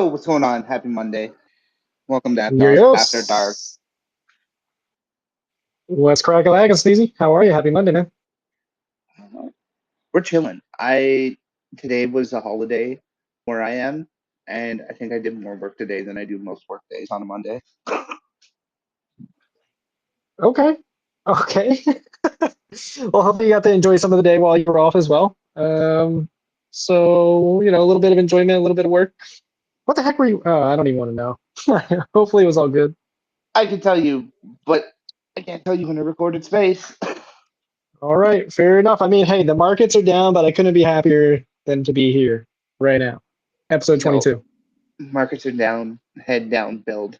Yo, what's going on? Happy Monday. Welcome to Aptos After Dark. Yos. What's cracking, Sneezy? How are you? Happy Monday, man. We're chilling. Today was a holiday where I am, and I think I did more work today than I do most work days on a Monday. Okay. Okay. Well, hopefully you got to enjoy some of the day while you were off as well. So, a little bit of enjoyment, a little bit of work. What the heck were you? Oh, I don't even want to know. Hopefully it was all good. I can tell you, but I can't tell you in a recorded space. All right, fair enough. I mean, hey, the markets are down, but I couldn't be happier than to be here right now. Episode 22. Markets are down, head down, build.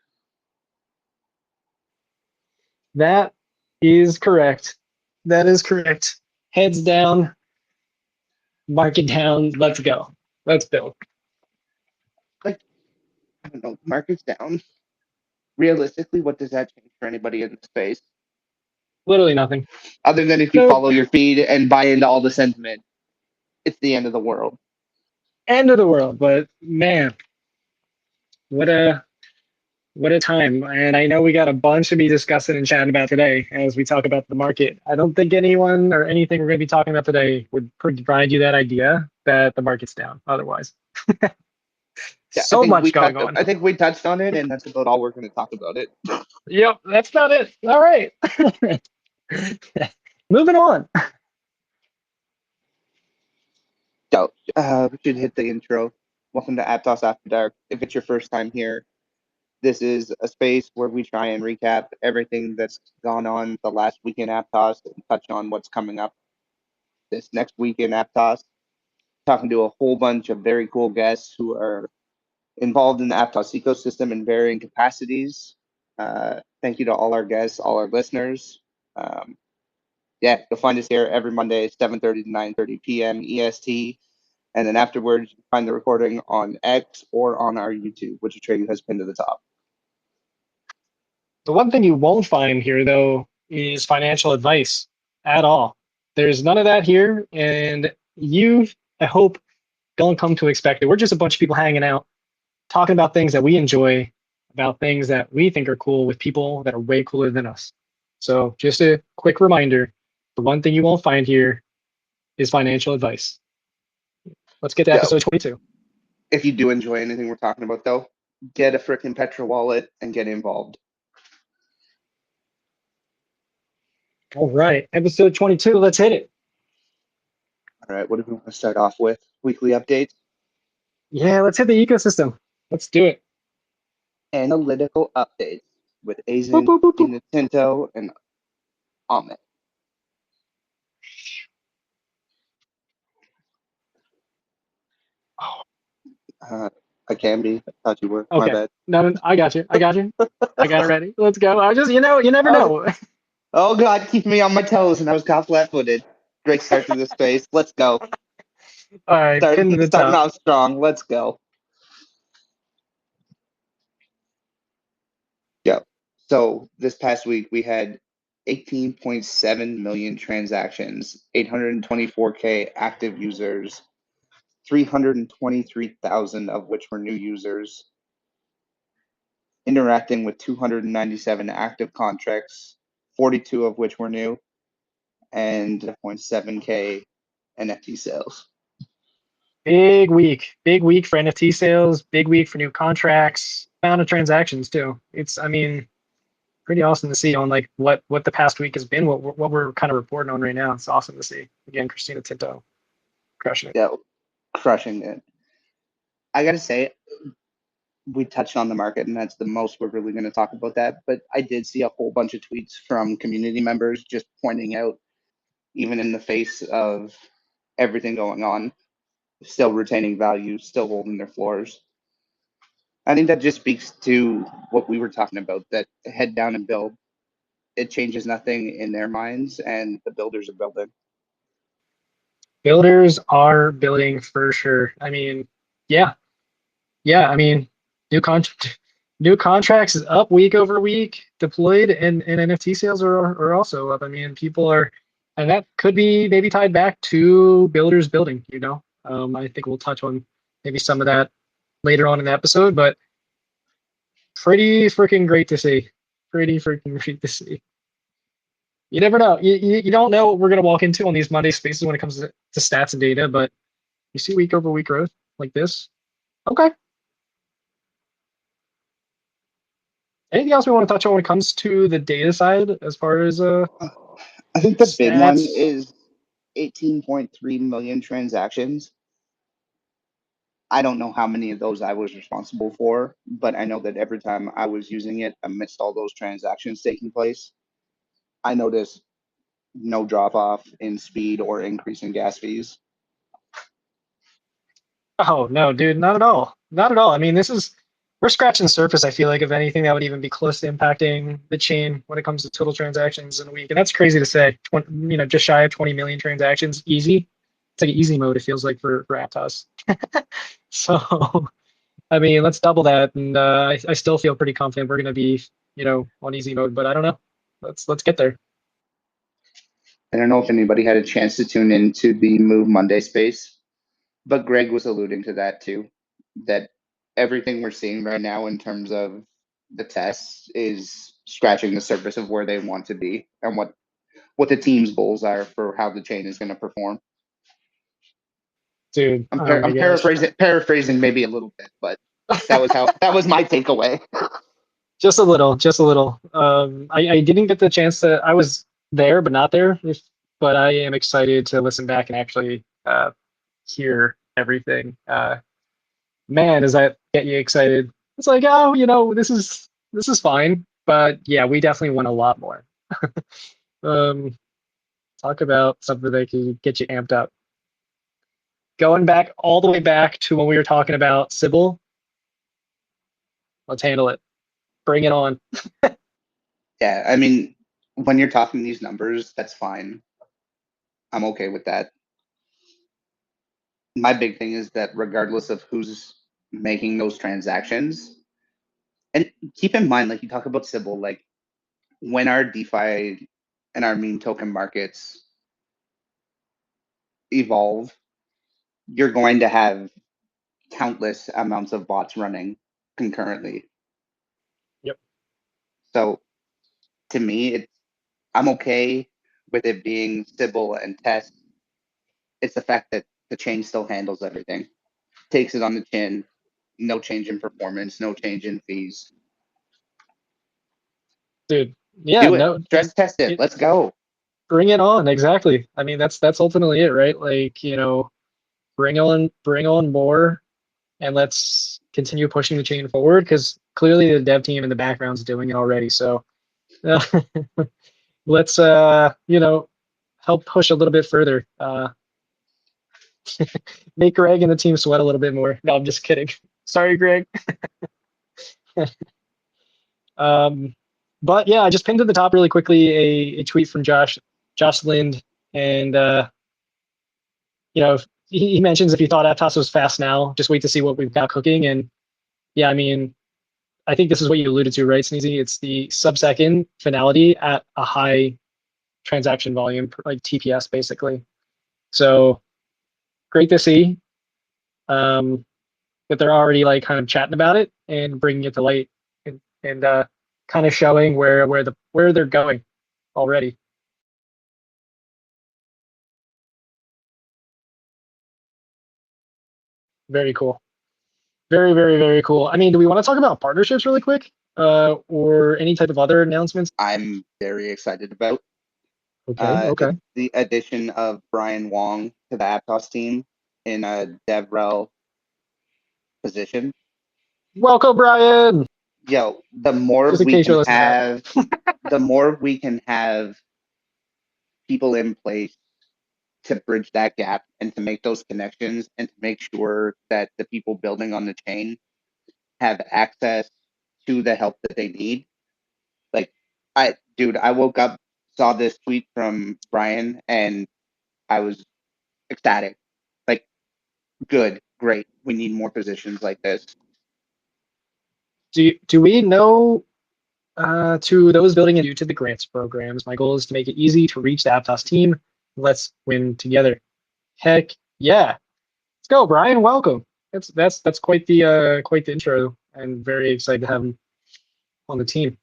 That is correct. That is correct. Heads down, market down. Let's go. Let's build. I don't know, markets down. Realistically, what does that change for anybody in the space? Literally nothing. Other than if you follow your feed and buy into all the sentiment, it's the end of the world. End of the world, but man, what a time. And I know we got a bunch to be discussing and chatting about today as we talk about the market. I don't think anyone or anything we're going to be talking about today would provide you that idea that the market's down otherwise. Yeah, so much going on. I think we touched on it, and that's about all we're going to talk about it. Yep, that's about it. All right. Moving on. So, we should hit the intro. Welcome to Aptos After Dark. If it's your first time here, this is a space where we try and recap everything that's gone on the last week in Aptos and touch on what's coming up this next week in Aptos. Talking to a whole bunch of very cool guests who are involved in the Aptos ecosystem in varying capacities. Thank you to all our guests, all our listeners. You'll find us here every Monday, 7:30 to 9:30 p.m. EST. And then afterwards, you can find the recording on X or on our YouTube, which Atreyu has pinned to the top. The one thing you won't find here, though, is financial advice at all. There's none of that here. And I hope, don't come to expect it. We're just a bunch of people hanging out, talking about things that we enjoy, about things that we think are cool with people that are way cooler than us. So just a quick reminder, the one thing you won't find here is financial advice. Let's get to episode 22. If you do enjoy anything we're talking about, though, get a freaking Petra wallet and get involved. All right, episode 22, let's hit it. All right, what do we want to start off with? Weekly updates? Yeah, let's hit the ecosystem. Let's do it. Analytical updates with Azin, Tinto, and Ahmed. I can be. I thought you were. Okay. My bad. No, I got you. I got it ready. Let's go. I just, you never know. Oh God, keep me on my toes, and I was caught flat-footed. Great start to the space. Let's go. All right, starting off strong. Let's go. Yep. So this past week we had 18.7 million transactions, 824K active users, 323,000 of which were new users, interacting with 297 active contracts, 42 of which were new, and 0.7K NFT sales. Big week for NFT sales, big week for new contracts, amount of transactions too. It's, pretty awesome to see on like what the past week has been, what we're kind of reporting on right now. It's awesome to see. Again, Christina Tinto, crushing it. Yeah, crushing it. I gotta say, we touched on the market, and that's the most we're really going to talk about that. But I did see a whole bunch of tweets from community members just pointing out, even in the face of everything going on, still retaining value, still holding their floors. I think that just speaks to what we were talking about, that head down and build. It changes nothing in their minds, and the builders are building. Builders are building for sure. Yeah. New contracts is up week over week. Deployed and NFT sales are also up. People are, and that could be maybe tied back to builders building. I think we'll touch on maybe some of that later on in the episode, but pretty freaking great to see. Pretty freaking great to see. You never know. You don't know what we're going to walk into on these Monday spaces when it comes to stats and data, but you see week over week growth like this. Okay. Anything else we want to touch on when it comes to the data side as far as I think the big one stats? is 18.3 million transactions. I don't know how many of those I was responsible for, but I know that every time I was using it amidst all those transactions taking place, I noticed no drop off in speed or increase in gas fees. Oh no, dude, not at all. Not at all. I mean, this is we're scratching the surface, I feel like, of anything that would even be close to impacting the chain when it comes to total transactions in a week. And that's crazy to say. Just shy of 20 million transactions, easy. It's like easy mode, it feels like for Aptos. So I mean, let's double that, and I still feel pretty confident we're gonna be, on easy mode, but I don't know. Let's get there. I don't know if anybody had a chance to tune into the Move Monday space, but Greg was alluding to that too, that everything we're seeing right now in terms of the tests is scratching the surface of where they want to be and what the team's goals are for how the chain is going to perform. Dude, oh my I'm gosh. paraphrasing maybe a little bit, but that was my takeaway. Just a little, just a little. I didn't get the chance to. I was there, but not there. But I am excited to listen back and actually hear everything. Man, does that get you excited? It's like, oh, this is fine, but yeah, we definitely want a lot more. Um, Talk about something that can get you amped up. Going back all the way back to when we were talking about Sybil, let's handle it. Bring it on. Yeah, I mean, when you're talking these numbers, that's fine. I'm okay with that. My big thing is that regardless of who's making those transactions, and keep in mind, like you talk about Sybil, like when our DeFi and our meme token markets evolve, you're going to have countless amounts of bots running concurrently. Yep. So to me, I'm okay with it being Sybil and Test. It's the fact that the chain still handles everything, takes it on the chin, no change in performance, no change in fees. Dude. Yeah, Do it, no, stress test it. it Let's go. bring it on. Exactly. I mean, that's ultimately it, right? Like, bring on more and let's continue pushing the chain forward because clearly the dev team in the background is doing it already. So let's help push a little bit further. Make Greg and the team sweat a little bit more. No, I'm just kidding. Sorry, Greg. um, but yeah, I just pinned to the top really quickly a tweet from Josh Lind, and he mentions if you thought Aptos was fast now, just wait to see what we've got cooking. And yeah, I mean, I think this is what you alluded to, right, Sneezy? It's the sub-second finality at a high transaction volume, like TPS, basically. So great to see that they're already like kind of chatting about it and bringing it to light and kind of showing where they're going already. Very cool. Very, very, very cool. I mean, do we want to talk about partnerships really quick, or any type of other announcements? I'm very excited about Okay, okay. the addition of Brian Wong to the Aptos team in a DevRel position. Welcome, Brian. Yo, the more Just in we case can you're listening out. have, the more we can have people in place to bridge that gap and to make those connections and to make sure that the people building on the chain have access to the help that they need. Like, I woke up, saw this tweet from Brian, and I was ecstatic. Like, good, great. We need more positions like this. Do we know to those building into the grants programs? My goal is to make it easy to reach the Aptos team. Let's win together. Heck yeah. Let's go, Brian. Welcome. That's quite the intro. I'm very excited to have him on the team.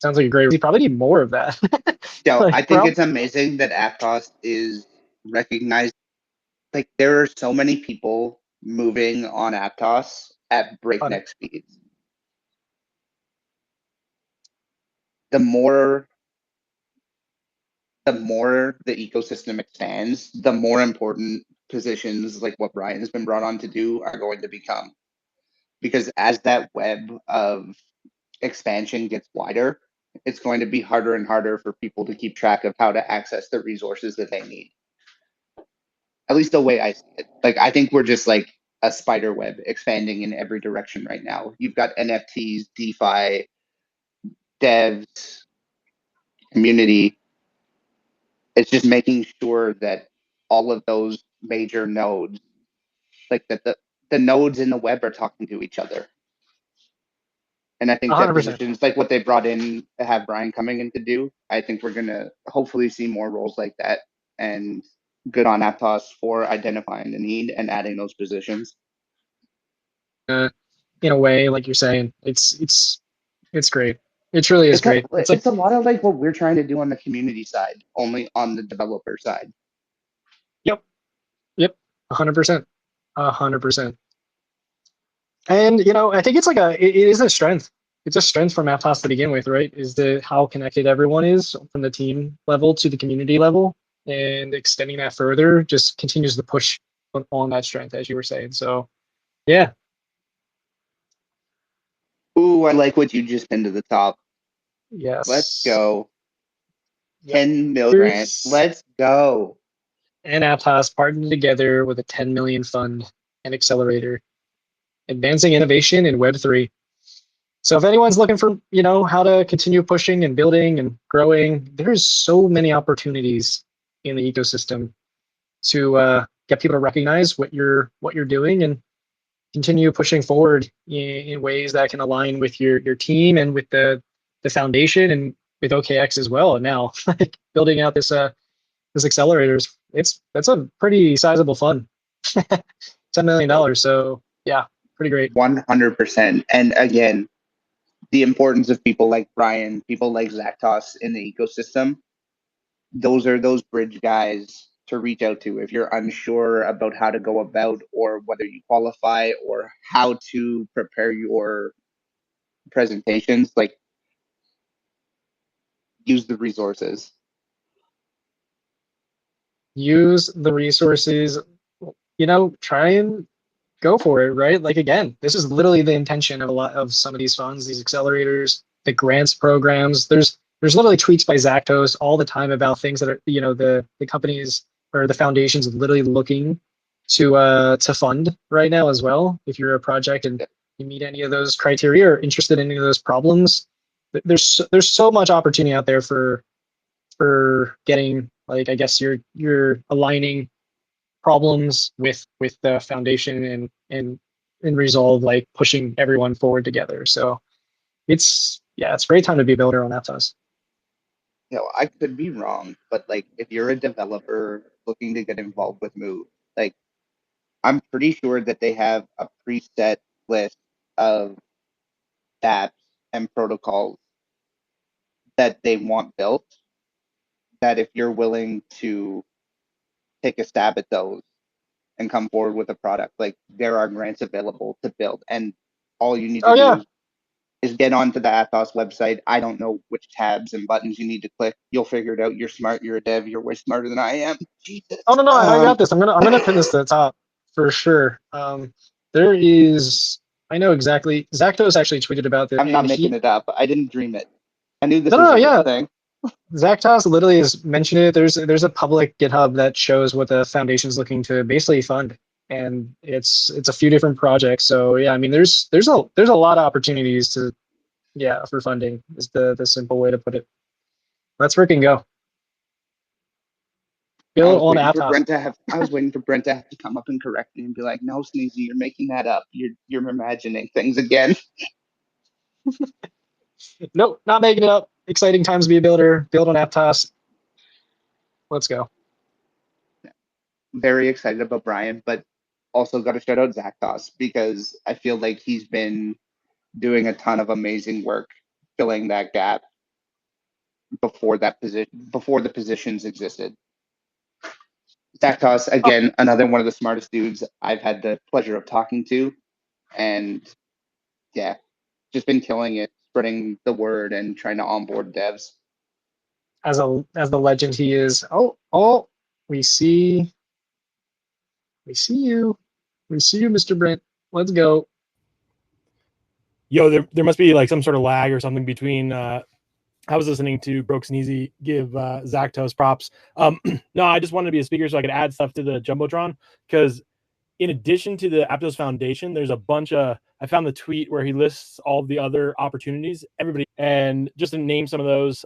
Sounds like a great. We probably need more of that. So Like, I think it's amazing that Aptos is recognized. Like there are so many people moving on Aptos at on breakneck speeds. The more the ecosystem expands, the more important positions like what Brian has been brought on to do are going to become. Because as that web of expansion gets wider, it's going to be harder and harder for people to keep track of how to access the resources that they need. At least the way I see it. Like I think we're just like a spider web expanding in every direction right now. You've got NFTs, DeFi, devs, community. It's just making sure that all of those major nodes, like that the nodes in the web are talking to each other. And I think that 100%. positions like what they brought in to have Brian coming in to do, I think we're gonna hopefully see more roles like that. And good on Aptos for identifying the need and adding those positions. In a way, like you're saying, it's great. It truly is great. It's like It's a lot of like what we're trying to do on the community side, only on the developer side. yep, yep, 100%, 100%. And I think it's like it is a strength. It's a strength from Aptos to begin with, right? Is the how connected everyone is from the team level to the community level, and extending that further just continues to push on that strength, as you were saying. So yeah, Ooh, I like what you just pinned to the top. Let's yes, go. yep. 10 mil grant. There's Let's go. and Aptos partnered together with a 10 million fund and accelerator, advancing innovation in Web3. So if anyone's looking for, how to continue pushing and building and growing, there's so many opportunities in the ecosystem to get people to recognize what you're doing and continue pushing forward in ways that can align with your team and with the foundation and with OKX as well. And now building out this accelerators, that's a pretty sizable fund, $10 million. So yeah, pretty great. 100%. And again, the importance of people like Brian, people like Zaktos in the ecosystem, those are those bridge guys to reach out to if you're unsure about how to go about or whether you qualify or how to prepare your presentations. Like, use the resources. Use the resources, try and go for it, right? Like again, this is literally the intention of a lot of some of these funds, these accelerators, the grants programs. There's literally tweets by Zaktos all the time about things that are, the companies or the foundations literally looking to fund right now as well. If you're a project and you meet any of those criteria or interested in any of those problems, there's so much opportunity out there for getting, like, I guess you're aligning problems with the foundation and resolve, like pushing everyone forward together. So it's a great time to be a builder on Aptos. I could be wrong, but like if you're a developer looking to get involved with Move, like I'm pretty sure that they have a preset list of apps and protocols that they want built. That if you're willing to take a stab at those and come forward with a product, like there are grants available to build, and all you need to Oh do yeah. is get onto the Aptos website. I don't know which tabs and buttons you need to click. You'll figure it out. You're smart. You're a dev. You're way smarter than I am. Jesus. Oh no, I got this. I'm gonna pin this to the top for sure. There is, I know exactly. Zaktos actually tweeted about it, I'm not and making he it up. I didn't dream it. I knew this no was no a real yeah. thing. Zaktos literally has mentioned it. There's a public GitHub that shows what the foundation's looking to basically fund, and it's a few different projects. So yeah, I mean there's a lot of opportunities to, yeah, for funding is the simple way to put it. Let's freaking go. I Build was on waiting for Aptos. Brent to have. I was waiting for Brent to have to come up and correct me and be like, "No, Sneezy, you're making that up. You're imagining things again." Nope, not making it up. Exciting times to be a builder. Build on Aptos. Let's go. Very excited about Brian, but also got to shout out Aptos because I feel like he's been doing a ton of amazing work filling that gap before the positions existed. Aptos, again, another one of the smartest dudes I've had the pleasure of talking to, and yeah, just been killing it, spreading the word and trying to onboard devs. As the legend he is. Oh, we see you. We see you, Mr. Brent. Let's go. Yo, there must be like some sort of lag or something between. I was listening to Broke Sneezy give Aptos props. No, I just wanted to be a speaker so I could add stuff to the Jumbotron because in addition to the Aptos Foundation, there's a bunch of, I found the tweet where he lists all the other opportunities, everybody, and just to name some of those,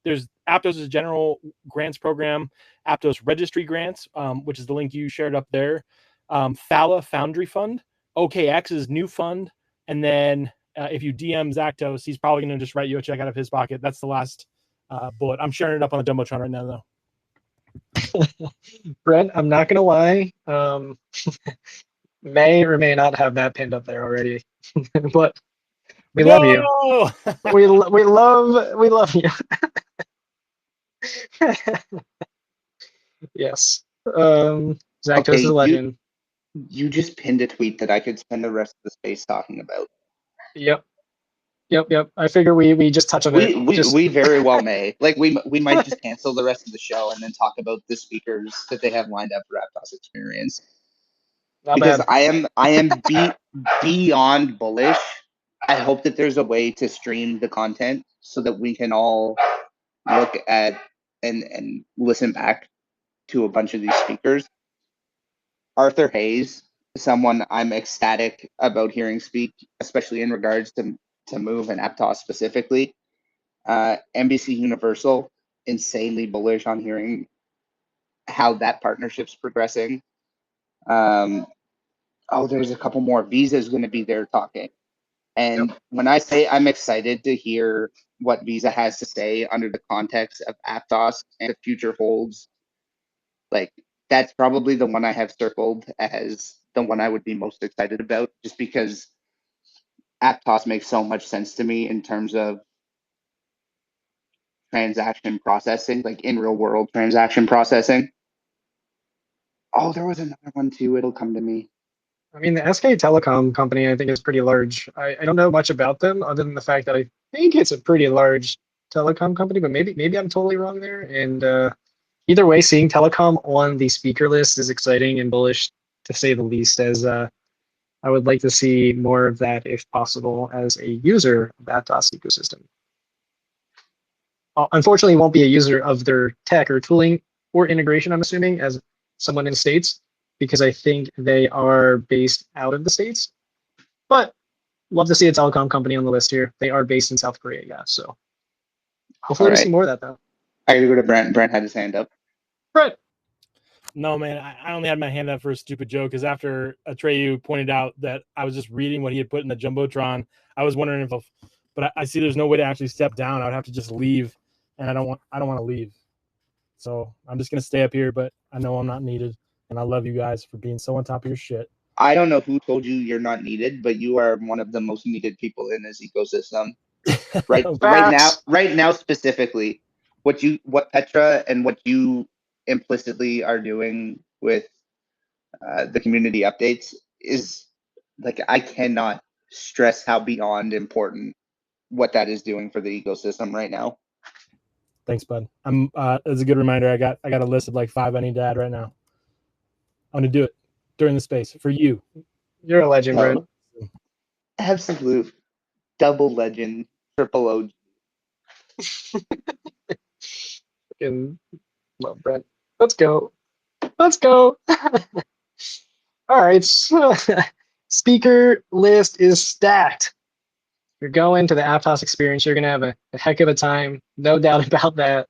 there's Aptos' general grants program, Aptos registry grants, which is the link you shared up there, Fala Foundry Fund, OKX's new fund, and then if you DM Aptos, he's probably going to just write you a check out of his pocket. That's the last bullet. I'm sharing it up on the Jumbotron right now, though. Brent, I'm not gonna lie. May or may not have that pinned up there already, but we love you. we love you. Yes. Aptos is a legend. You just pinned a tweet that I could spend the rest of the space talking about. Yep. I figure we just touch on it. We very well may. Like we might just cancel the rest of the show and then talk about the speakers that they have lined up for Aptos Experience. Not because bad. I am beyond bullish. I hope that there's a way to stream the content so that we can all look at and listen back to a bunch of these speakers. Arthur Hayes, someone I'm ecstatic about hearing speak, especially in regards to Move and Aptos specifically. NBC Universal, insanely bullish on hearing how that partnership's progressing. There's a couple more. Visa's going to be there talking. And when I say I'm excited to hear what Visa has to say under the context of Aptos and the future holds, like that's probably the one I have circled as the one I would be most excited about, just because Aptos makes so much sense to me in terms of transaction processing, like in real world transaction processing. Oh, there was another one too. It'll come to me. I mean, the SK Telecom company, I think, is pretty large. I don't know much about them other than the fact that I think it's a pretty large telecom company, but maybe I'm totally wrong there. And either way, seeing telecom on the speaker list is exciting and bullish, to say the least, as I would like to see more of that if possible as a user of the Aptos ecosystem. Unfortunately, won't be a user of their tech or tooling or integration, I'm assuming, as someone in the States, because I think they are based out of the States. But love to see a telecom company on the list here. They are based in South Korea, yeah. So hopefully we see more of that, though. I gotta go to Brent. Brent had his hand up. Brent. No, man, I only had my hand up for a stupid joke because after Atreyu pointed out that I was just reading what he had put in the Jumbotron, I was wondering if, but I see there's no way to actually step down. I would have to just leave, and I don't want to leave. So I'm just gonna stay up here, but I know I'm not needed, and I love you guys for being so on top of your shit. I don't know who told you you're not needed, but you are one of the most needed people in this ecosystem. Right now specifically, what Petra and what you implicitly are doing with the community updates is like, I cannot stress how beyond important what that is doing for the ecosystem right now. Thanks, bud. I'm as a good reminder, I got a list of like 5 I need to add right now. I'm gonna do it during the space for you. You're a legend, Brent. Absolute double legend, triple OG. Fucking love Brent. Let's go. All right. Speaker list is stacked. You're going to the Aptos experience. You're gonna have a heck of a time, no doubt about that.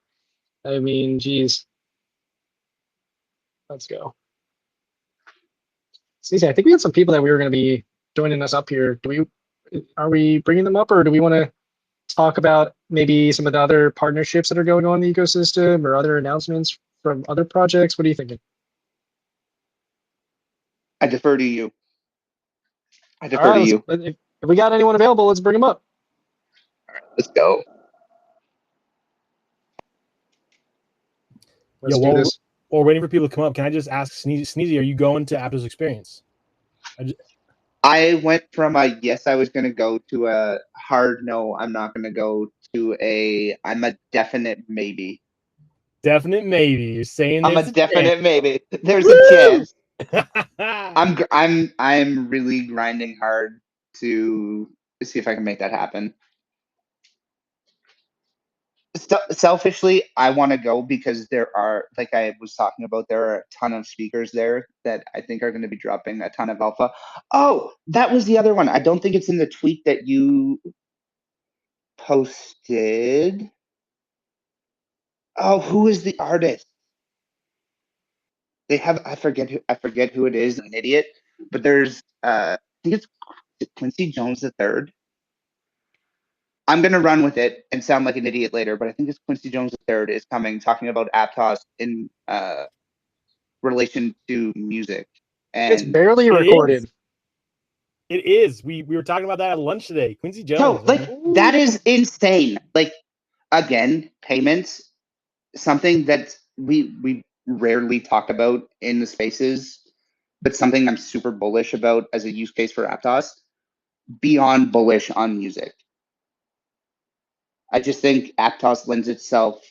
I mean, geez. Let's go. Sneezy, I think we had some people that we were going to be joining us up here. Are we bringing them up, or do we want to talk about maybe some of the other partnerships that are going on in the ecosystem or other announcements from other projects? What are you thinking? I defer to you. I All defer to right, you. if we got anyone available, let's bring them up. Let's go. Let's do while this. we're waiting for people to come up, can I just ask Sneezy, are you going to Aptos Experience? I went from a yes, I was going to go, to a hard no, I'm not going to go, to I'm a definite maybe. Definite maybe. You're saying I'm a there's definite maybe. There's Woo! a chance. chance. I'm really grinding hard to see if I can make that happen. Selfishly, I want to go because there are, like I was talking about, there are a ton of speakers there that I think are going to be dropping a ton of alpha. Oh, that was the other one. I don't think it's in the tweet that you posted. Oh, who is the artist? They have, I forget who it is. I'm an idiot, but there's I think it's Quincy Jones III. I'm gonna run with it and sound like an idiot later, but I think it's Quincy Jones III is coming, talking about Aptos in relation to music. It's And barely recorded. It is. We were talking about that at lunch today. Quincy yo, Jones. like, that is insane. Like, again, payments, something that we rarely talk about in the spaces, but something I'm super bullish about as a use case for Aptos. Beyond bullish on music. I just think Aptos lends itself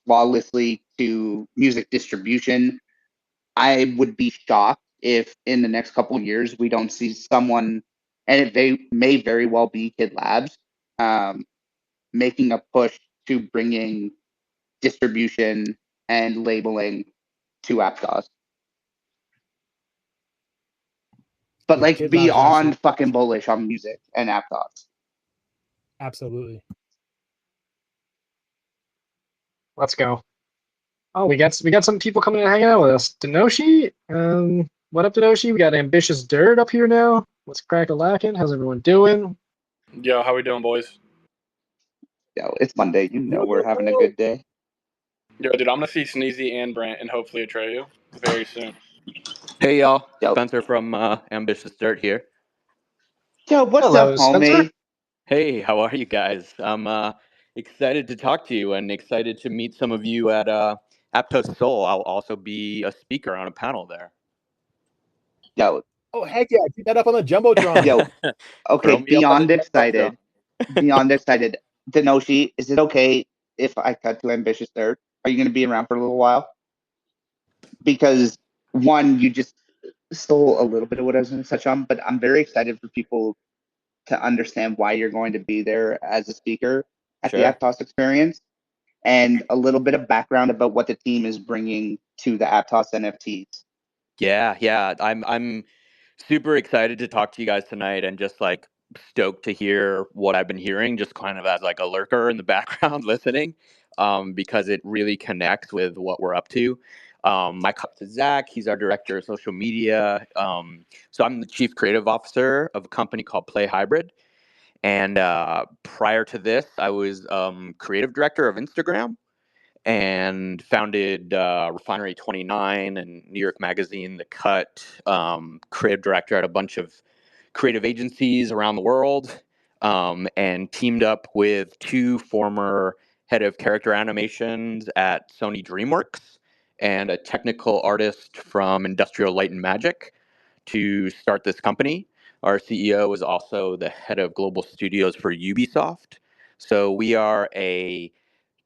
flawlessly to music distribution. I would be shocked if in the next couple of years we don't see someone, and they may very well be Kid Labs, making a push to bringing distribution and labeling to Aptos. But Yeah, like, Kid Labs are beyond fucking bullish on music and Aptos. absolutely. Let's go. Oh, we got some people coming and hanging out with us. Denoshi, what up, Denoshi? We got Ambitious Dirt up here now. What's crack-a-lackin'? How's everyone doing? Yo, how we doing, boys? Yo, it's Monday. You know we're having a good day. Yo, dude, I'm gonna see Sneezy and Brant and hopefully Atreyu very soon. Hey y'all, Yo. Spencer from Ambitious Dirt here. Yo, what's Hello, up, Spencer. homie? Hey, how are you guys? I'm excited to talk to you and excited to meet some of you at Aptos Soul. I'll also be a speaker on a panel there. Yo, Oh heck yeah! Keep that up on the jumbotron. yo. Okay, Throw me up on the beyond excited. Beyond excited. Denoshi, is it okay if I cut to Ambitious Third? Are you going to be around for a little while? Because, one, you just stole a little bit of what I was going to touch on, but I'm very excited for people to understand why you're going to be there as a speaker at the Sure. Aptos experience, and a little bit of background about what the team is bringing to the Aptos NFTs. Yeah. I'm super excited to talk to you guys tonight and just like stoked to hear what I've been hearing, just kind of as like a lurker in the background listening, because it really connects with what we're up to. My cut to Zach, he's our director of social media. So I'm the chief creative officer of a company called Play Hybrid. And prior to this, I was creative director of Instagram and founded Refinery 29 and New York Magazine, The Cut, creative director at a bunch of creative agencies around the world, and teamed up with two former head of character animations at Sony DreamWorks and a technical artist from Industrial Light and Magic to start this company. Our CEO is also the head of global studios for Ubisoft. So we are a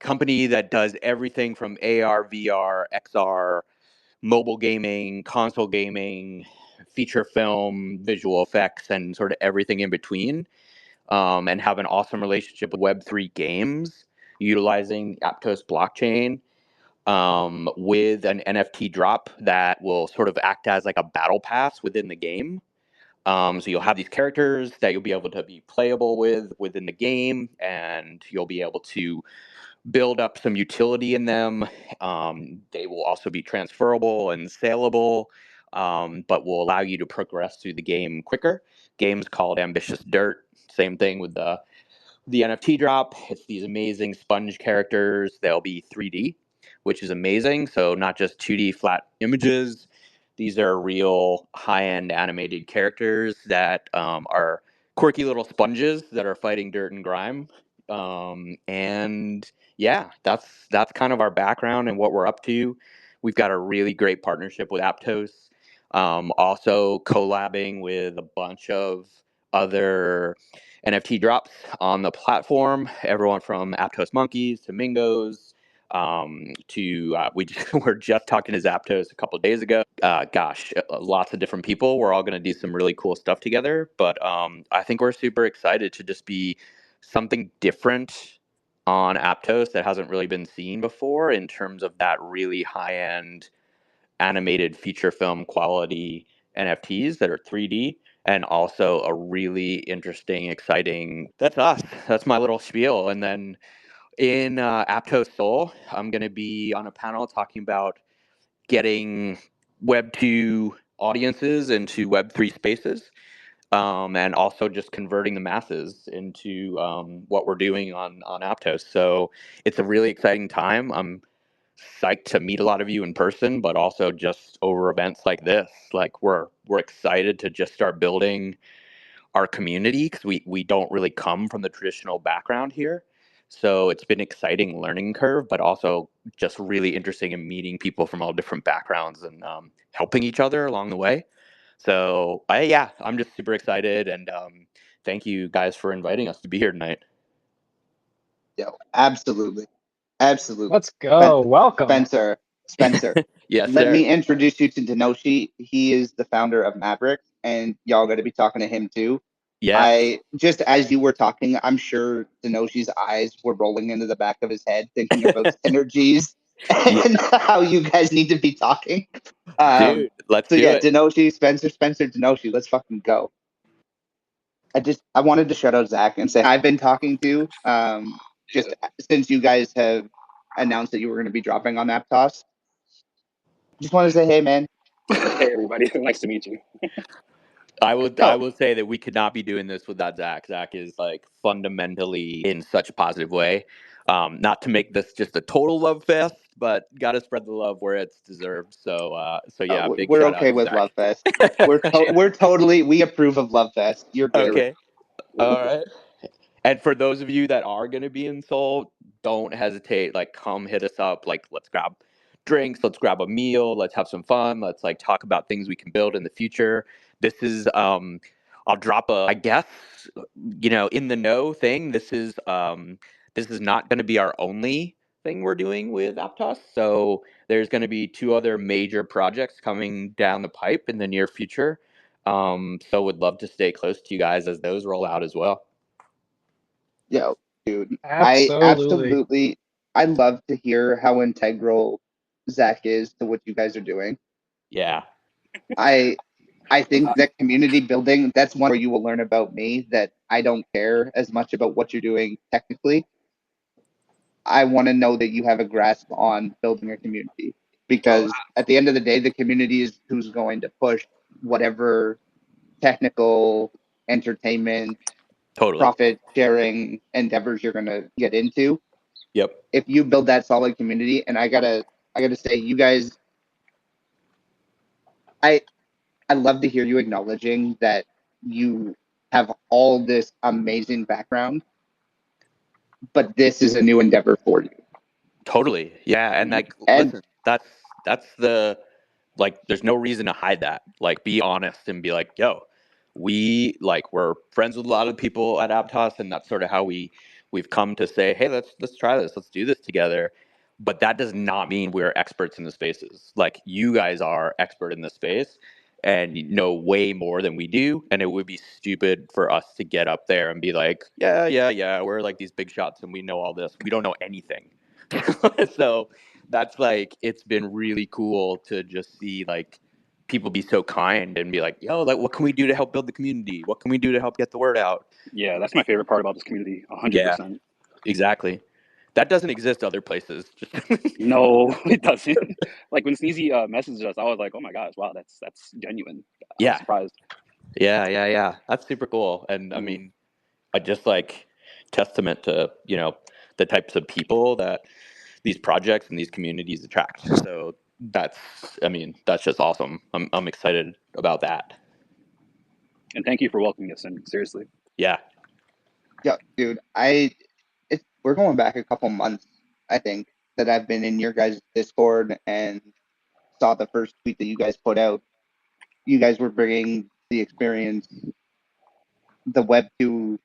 company that does everything from AR, VR, XR, mobile gaming, console gaming, feature film, visual effects, and sort of everything in between, and have an awesome relationship with Web3 games, utilizing Aptos blockchain, with an NFT drop that will sort of act as like a battle pass within the game. So you'll have these characters that you'll be able to be playable with within the game, and you'll be able to build up some utility in them. They will also be transferable and saleable, but will allow you to progress through the game quicker. Game's called Ambitious Dirt. Same thing with the NFT drop. It's these amazing sponge characters. They'll be 3D, which is amazing. So not just 2D flat images. These are real high-end animated characters that are quirky little sponges that are fighting dirt and grime. And yeah, that's kind of our background and what we're up to. We've got a really great partnership with Aptos. Also collabing with a bunch of other NFT drops on the platform. Everyone from Aptos monkeys to Mingos to we're just talking to Aptos a couple of days ago. Lots of different people. We're all going to do some really cool stuff together. But I think we're super excited to just be something different on Aptos that hasn't really been seen before in terms of that really high end animated feature film quality NFTs that are 3D, and also a really interesting, exciting. That's us. That's my little spiel. And then in Aptos Soul, I'm going to be on a panel talking about getting Web 2 audiences into Web 3 spaces, and also just converting the masses into what we're doing on Aptos. So it's a really exciting time. I'm psyched to meet a lot of you in person, but also just over events like this. Like we're excited to just start building our community because we don't really come from the traditional background here. So it's been exciting learning curve, but also just really interesting in meeting people from all different backgrounds and helping each other along the way. So I'm just super excited, and thank you guys for inviting us to be here tonight. Yo, absolutely. Absolutely. Let's go. Welcome. Spencer. Yes, Let sir. me introduce you to Denoshi. He is the founder of Maverick, and y'all got to be talking to him too. Yes. Just as you were talking, I'm sure Denoshi's eyes were rolling into the back of his head, thinking about synergies Yeah. and how you guys need to be talking. Dude, let's So do yeah, it. Denoshi, Spencer, Denoshi. Let's fucking go. I wanted to shout out Zach and say I've been talking to just since you guys have announced that you were going to be dropping on Aptos. Just want to say, hey man. Hey everybody, nice to meet you. I will say that we could not be doing this without Zach. Zach is like fundamentally in such a positive way. Not to make this just a total love fest, but got to spread the love where it's deserved. So yeah, big We're shout out okay to with Zach. Love Fest. We approve of Love Fest. You're good. Okay. All right. And for those of you that are going to be in Seoul, don't hesitate. Like, come hit us up. Like, let's grab drinks. Let's grab a meal. Let's have some fun. Let's like talk about things we can build in the future. This is, I'll drop a, I guess, in the know thing. This is not going to be our only thing we're doing with Aptos. So there's going to be 2 other major projects coming down the pipe in the near future. So would love to stay close to you guys as those roll out as well. Yo, dude. Absolutely. I love to hear how integral Zach is to what you guys are doing. Yeah. I think that community building, that's one where you will learn about me that I don't care as much about what you're doing technically. I want to know that you have a grasp on building a community because at the end of the day, the community is who's going to push whatever technical, entertainment, Totally. profit sharing endeavors you're going to get into. Yep. If you build that solid community, and I gotta say, you guys, I love to hear you acknowledging that you have all this amazing background, but this is a new endeavor for you. Totally. Yeah. And like, And listen, that's the, like, there's no reason to hide that. Like, be honest and be like, yo, we're friends with a lot of people at Aptos, and that's sort of how we've come to say, hey, let's try this. Let's do this together. But that does not mean we're experts in the spaces. Like, you guys are expert in the space and you know way more than we do. And it would be stupid for us to get up there and be like, yeah, we're like these big shots and we know all this. We don't know anything. So that's like, it's been really cool to just see like people be so kind and be like, yo, like, what can we do to help build the community? What can we do to help get the word out? Yeah, that's my favorite part about this community, 100%. Yeah, exactly. That doesn't exist other places. No, it doesn't. Like when Sneezy messaged us, I was like, oh my gosh, wow, that's genuine. I was surprised. Yeah. That's super cool. And I mean, I just like testament to, the types of people that these projects and these communities attract. So that's just awesome. I'm excited about that. And thank you for welcoming us in. Seriously. Yeah. Yeah, dude, we're going back a couple months, I think, that I've been in your guys' Discord and saw the first tweet that you guys put out. You guys were bringing the experience, the Web2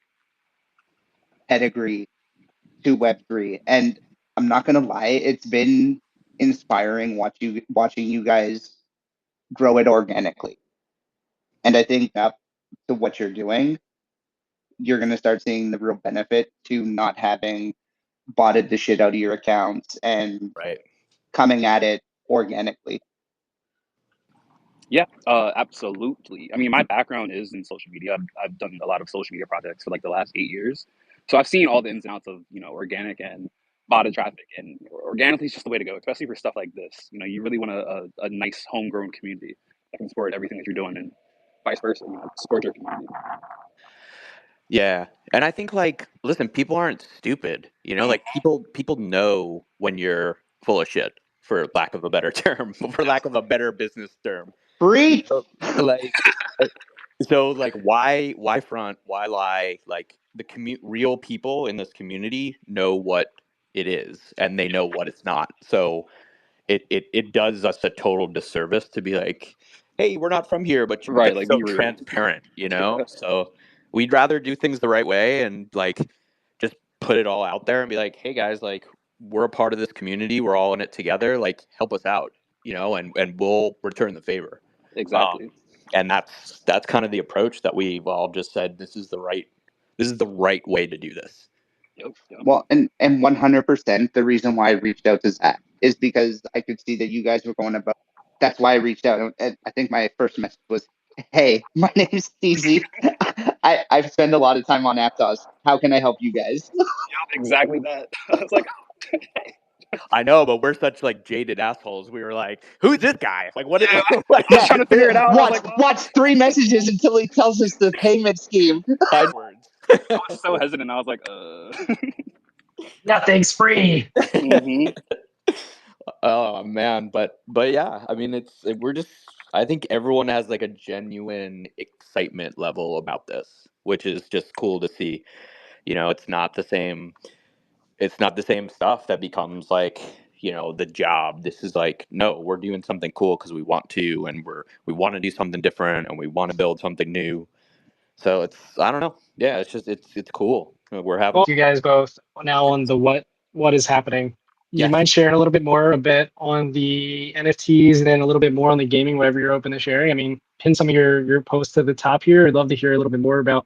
pedigree to Web3, and I'm not gonna lie, it's been inspiring watching you guys grow it organically. And I think that to what you're doing, you're gonna start seeing the real benefit to not having botted the shit out of your accounts and Right. coming at it organically. Yeah, absolutely. I mean, my background is in social media. I've done a lot of social media projects for like the last 8 years. So I've seen all the ins and outs of, organic and botted traffic. And organically is just the way to go, especially for stuff like this. You really want a nice homegrown community that can support everything that you're doing and vice versa, support your community. Yeah. And I think listen, people aren't stupid, like people know when you're full of shit, for lack of a better term, for lack of a better business term. Free. Like so why front, why lie? Like real people in this community know what it is and they know what it's not. So it does us a total disservice to be like, hey, we're not from here, but Right, just like so be real. transparent, Yeah, So we'd rather do things the right way and just put it all out there and be like, hey guys, we're a part of this community, we're all in it together, help us out, and we'll return the favor. exactly. And that's kind of the approach that we've all just said, this is the right way to do this. Yep, yep. Well, and 100%, the reason why I reached out to Zach is because I could see that you guys were going about. That's why I reached out. And I think my first message was, "Hey, my name is Sneezy. I've spent a lot of time on Aptos. How can I help you guys?" Yep, exactly that. I was like, I know, but we're such jaded assholes. We were like, "Who's this guy? What is?" yeah, I was Yeah, trying to figure it out. And I was like, well, watch 3 messages until he tells us the payment scheme. I words. I was so hesitant. I was like, Nothing's free. hmm Oh man, but yeah, I mean, we're just. I think everyone has a genuine excitement level about this, which is just cool to see. It's not the same. It's not the same stuff that becomes the job. This is no, we're doing something cool because we want to, and we want to do something different, and we want to build something new. So I don't know. Yeah, it's cool. We're having. Well, you guys both now on the what is happening. You Yes. mind sharing a little bit more, a bit on the NFTs, and then a little bit more on the gaming, whatever you're open to sharing. I mean, pin some of your posts to the top here. I'd love to hear a little bit more about,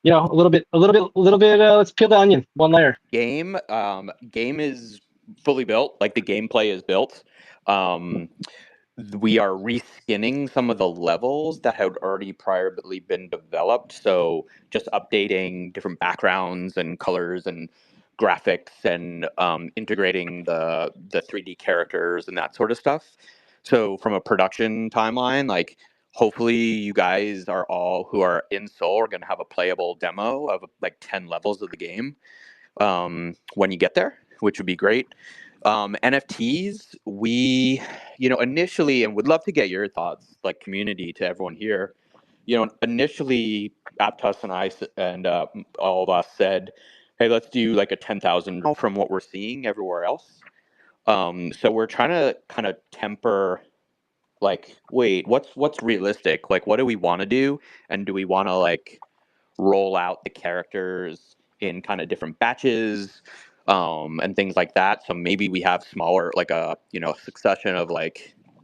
a little bit. Let's peel the onion one layer. Game is fully built. The gameplay is built. We are reskinning some of the levels that had already priorly been developed. So just updating different backgrounds and colors and graphics and integrating the 3D characters and that sort of stuff. So from a production timeline, hopefully you guys are all who are in Seoul are going to have a playable demo of 10 levels of the game when you get there, which would be great. NFTs, we, initially, and would love to get your thoughts, community, to everyone here. Initially, Aptos and I and all of us said, hey, let's do a 10,000 from what we're seeing everywhere else. So we're trying to kind of temper, wait, what's realistic? What do we want to do? And do we want to roll out the characters in kind of different batches and things like that? So maybe we have smaller, a succession of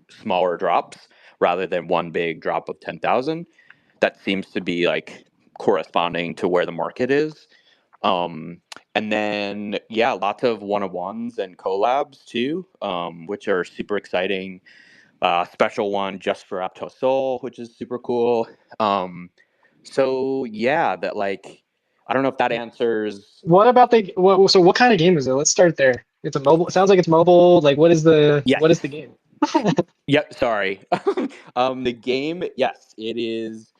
smaller drops rather than one big drop of 10,000. That seems to be corresponding to where the market is. And then yeah, lots of one-on-ones and collabs too, which are super exciting. Special one just for Aptos Soul, which is super cool. So yeah, that I don't know if that answers. What about so what kind of game is it? Let's start there. It's a mobile. It sounds like it's mobile. What is Yes. the game? Yep. Sorry. The game. Yes, it is.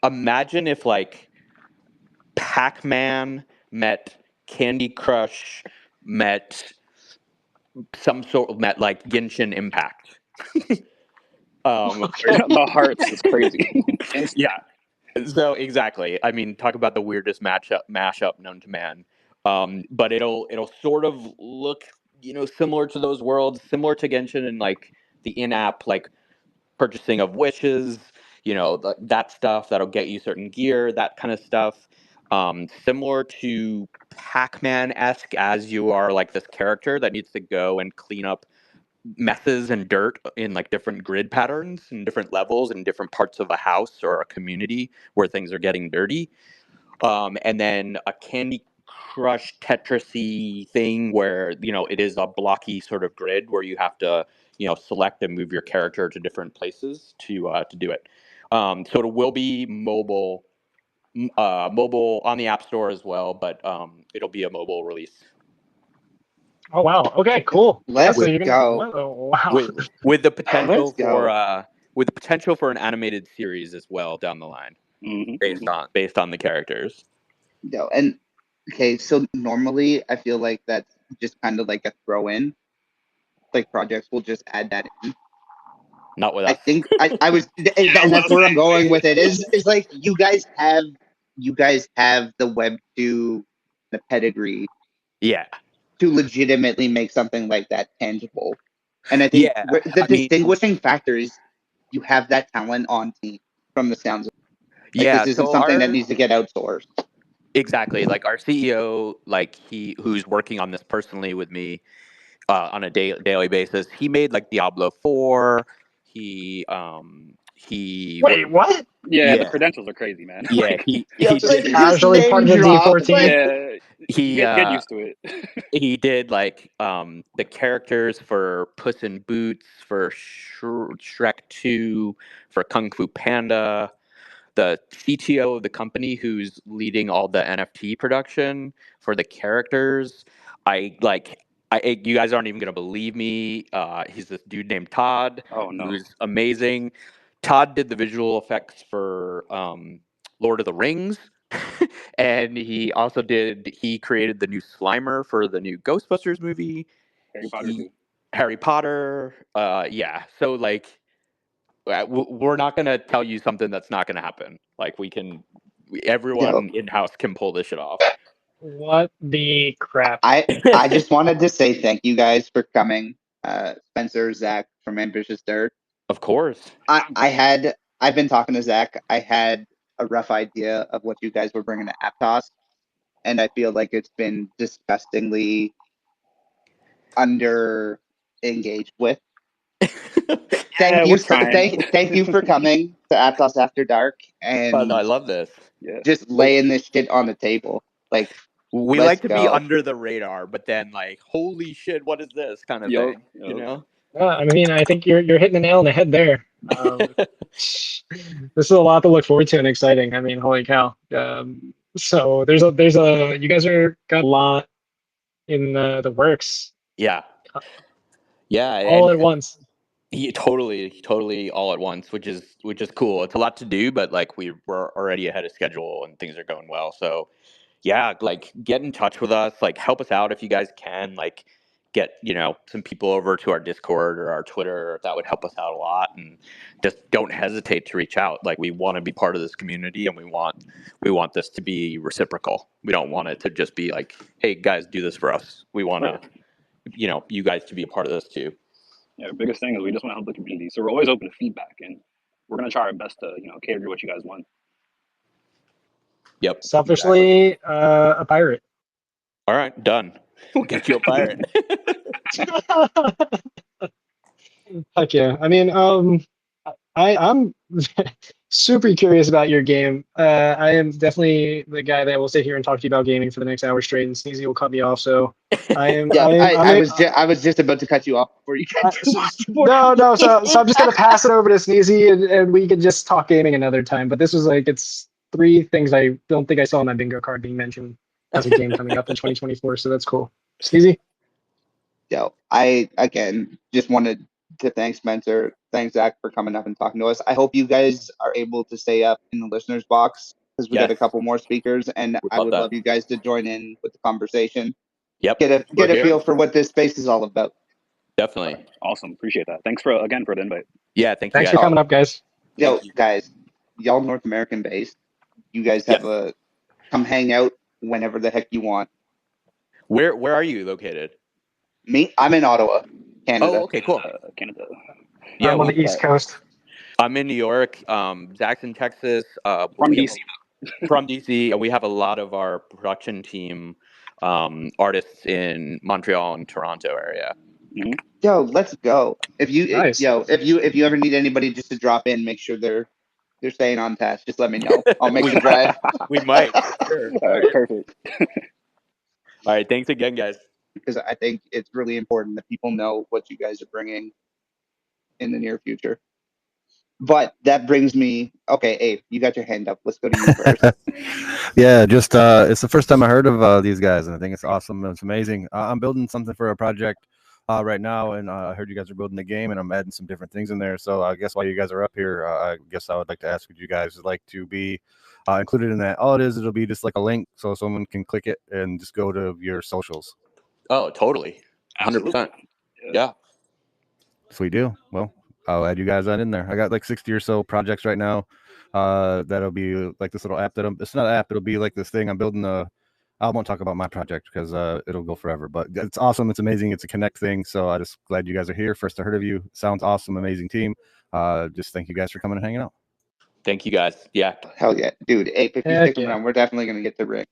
Imagine if Pac-Man met Candy Crush met some sort of like Genshin Impact. Okay. The hearts is crazy. Yeah. So exactly. I mean, talk about the weirdest mashup known to man. But it'll sort of look, similar to those worlds, similar to Genshin and like the in-app like purchasing of wishes, that stuff that'll get you certain gear, that kind of stuff. Similar to Pac-Man-esque, as you are like this character that needs to go and clean up messes and dirt in like different grid patterns and different levels in different parts of a house or a community where things are getting dirty. And then a Candy Crush Tetris-y thing where it is a blocky sort of grid where you have to select and move your character to different places to do it. So it will be mobile on the App Store as well, but it'll be a mobile release. Oh wow. Okay. Cool. Let's So you're gonna. go. Wow. With the potential Let's go. for an animated series as well down the line, Mm-hmm. based on the characters. No, and okay, so normally I feel like that's just kind of like a throw in. Like projects will just add that in. Not with I us. think I was, and that's where I'm going with it. Is like you guys have the Web 2, the pedigree Yeah. to legitimately make something like that tangible. And I think Yeah. the distinguishing factor is you have that talent on team from the sounds of it. Like Yeah. this isn't So something that needs to get outsourced. exactly, like our CEO, like who's working on this personally with me on a daily basis. He made like Diablo 4. He was Wait. What? Yeah, the yeah credentials are crazy, man. yeah Like, he Yeah, he like did just Casually part name of the drop. D4 team. Like yeah, he get used to it. he did like the characters for Puss in Boots, for Shrek 2, for Kung Fu Panda. The CTO of the company who's leading all the NFT production for the characters. You guys aren't even gonna believe me. He's this dude named Todd, Oh no. who's amazing. Todd did the visual effects for Lord of the Rings, and he created the new Slimer for the new Ghostbusters movie. Harry Potter He too. Harry Potter, yeah. So like we're not going to tell you something that's not going to happen. Like yo, everyone in house can pull this shit off. What the crap? I just wanted to say thank you guys for coming. Spencer, Zach from Ambitious Dirt. Of course. I've been talking to Zach. I had a rough idea of what you guys were bringing to Aptos, and I feel like it's been disgustingly under engaged with. Yeah, we're trying. Thank you for coming to Aptos After Dark Oh, no, I and love this. Yeah. just laying this shit on the table. Like, We let's like to be go. under the radar, but then like, holy shit, what is this kind of Yo, thing? yo. I mean, I think you're hitting the nail on the head there. This is a lot to look forward to and exciting. I mean, holy cow! So there's a you guys are got a lot in the works Yeah. Yeah, all and at once. totally all at once, which is cool. It's a lot to do, but like we're already ahead of schedule and things are going well. So yeah, like get in touch with us, like help us out if you guys can, like get some people over to our Discord or our Twitter. That would help us out a lot. And just don't hesitate to reach out. Like we want to be part of this community, and we want this to be reciprocal. We don't want it to just be like, hey guys, do this for us. We want to you guys to be a part of this too. Yeah, the biggest thing is we just want to help the community. So we're always open to feedback, and we're gonna try our best to cater to what you guys want. Yep. Exactly. Selfishly, a pirate. All right, done. We'll get you a pirate. Heck yeah! I mean, I'm super curious about your game. I am definitely the guy that will sit here and talk to you about gaming for the next hour straight, and Sneezy will cut me off. So I am. Yeah, I'm I was just about to cut you off before you got no. So I'm just gonna pass it over to Sneezy, and we can just talk gaming another time. But this was like it's 3 things I don't think I saw on my bingo card being mentioned as a game coming up in 2024. So that's cool. Sneezy. Yo, I again just wanted to thank Spencer, thanks Zach for coming up and talking to us. I hope you guys are able to stay up in the listeners box because we got a Yes. couple more speakers, and Would I love would that. love you guys to join in with the conversation. Yep. Get We're a here. feel for what this space is all about. Definitely. Awesome. Appreciate that. Thanks for the invite. Yeah, thank you Thanks guys. for coming up, guys. Yo, Thank you. guys, y'all North American based. You guys have a come hang out whenever the heck you want. Where are you located? Me, I'm in Ottawa, Canada. Oh, okay, cool. Canada. Yeah, I'm on the East Coast. I'm in New York. Zach's in Texas. From we have DC. from DC, and we have a lot of our production team artists in Montreal and Toronto area. Mhm. Yo, let's go. If you Nice. if you ever need anybody just to drop in, make sure they're staying on task. Just let me know. I'll make We- the drive We might. Sure. All right, perfect. All right. Thanks again, guys. because I think it's really important that people know what you guys are bringing in the near future. But that brings me, okay, Abe, you got your hand up. Let's go to you first. Yeah, just it's the first time I heard of these guys, and I think it's awesome. It's amazing. I'm building something for a project right now, and I heard you guys are building the game, and I'm adding some different things in there. So I guess while you guys are up here, I guess I would like to ask, would you guys like to be included in that? All it is, it'll be just like a link, so someone can click it and just go to your socials. Oh, totally. 100%. Yeah. Sweet deal. Well, I'll add you guys on in there. I got like 60 or so projects right now. That'll be like this little app it's not an app, it'll be like this thing I'm building. I won't talk about my project because it'll go forever, but it's awesome. It's amazing. It's a connect thing. So I just glad you guys are here. First I heard of you. Sounds awesome. Amazing team. Just thank you guys for coming and hanging out. Thank you, guys. Yeah. Hell yeah. Dude, Abe, if you Heck stick yeah. around, we're definitely going to get the ring.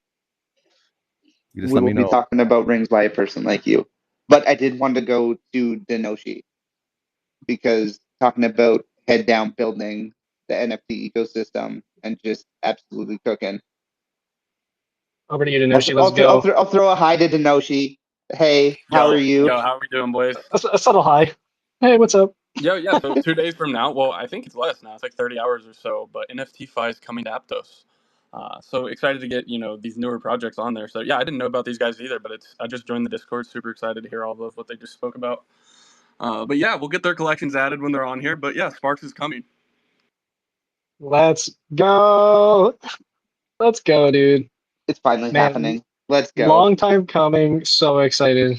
You just We let will me be know. talking about rings by a person like you. But I did want to go to Denoshi because talking about head down building the NFT ecosystem and just absolutely cooking. Over to you, Denoshi. Let's go. I'll throw a hi to Denoshi. Hey, how are you? Yo, how are we doing, boys? A subtle hi. Hey, what's up? Yeah. So 2 days from now, well, I think it's less now. It's like 30 hours or so. But NFTFi is coming to Aptos. So excited to get these newer projects on there. So yeah, I didn't know about these guys either, but I just joined the Discord. Super excited to hear all of what they just spoke about. But yeah, we'll get their collections added when they're on here. But yeah, Sparks is coming. Let's go. Let's go, dude. It's finally Man, happening. Let's go. Long time coming. So excited.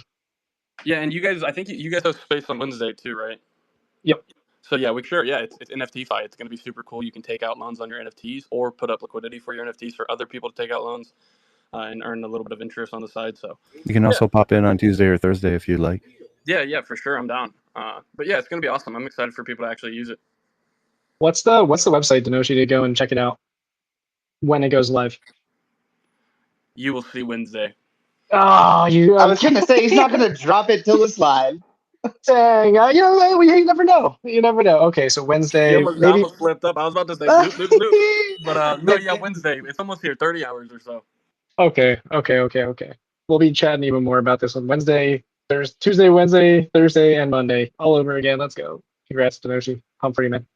Yeah, and you guys, I think you guys have space on Wednesday too, right? Yep. So yeah, it's NFTFi. It's going to be super cool. You can take out loans on your NFTs or put up liquidity for your NFTs for other people to take out loans and earn a little bit of interest on the side. So You can also pop in on Tuesday or Thursday if you'd like. yeah, for sure, I'm down. But yeah, it's going to be awesome. I'm excited for people to actually use it. What's the website, Denoshi, to go and check it out when it goes live? You will see Wednesday. Oh, you. I was gonna say he's not gonna drop it till it's live. Dang, you never know. You never know. Okay, so Wednesday, I maybe. almost slipped up. I was about to say bloop. But no, yeah, Wednesday. It's almost here. 30 hours or so. Okay. We'll be chatting even more about this on Wednesday. There's Tuesday, Wednesday, Thursday, and Monday all over again. Let's go. Congrats, Denoshi. Humphrey, man.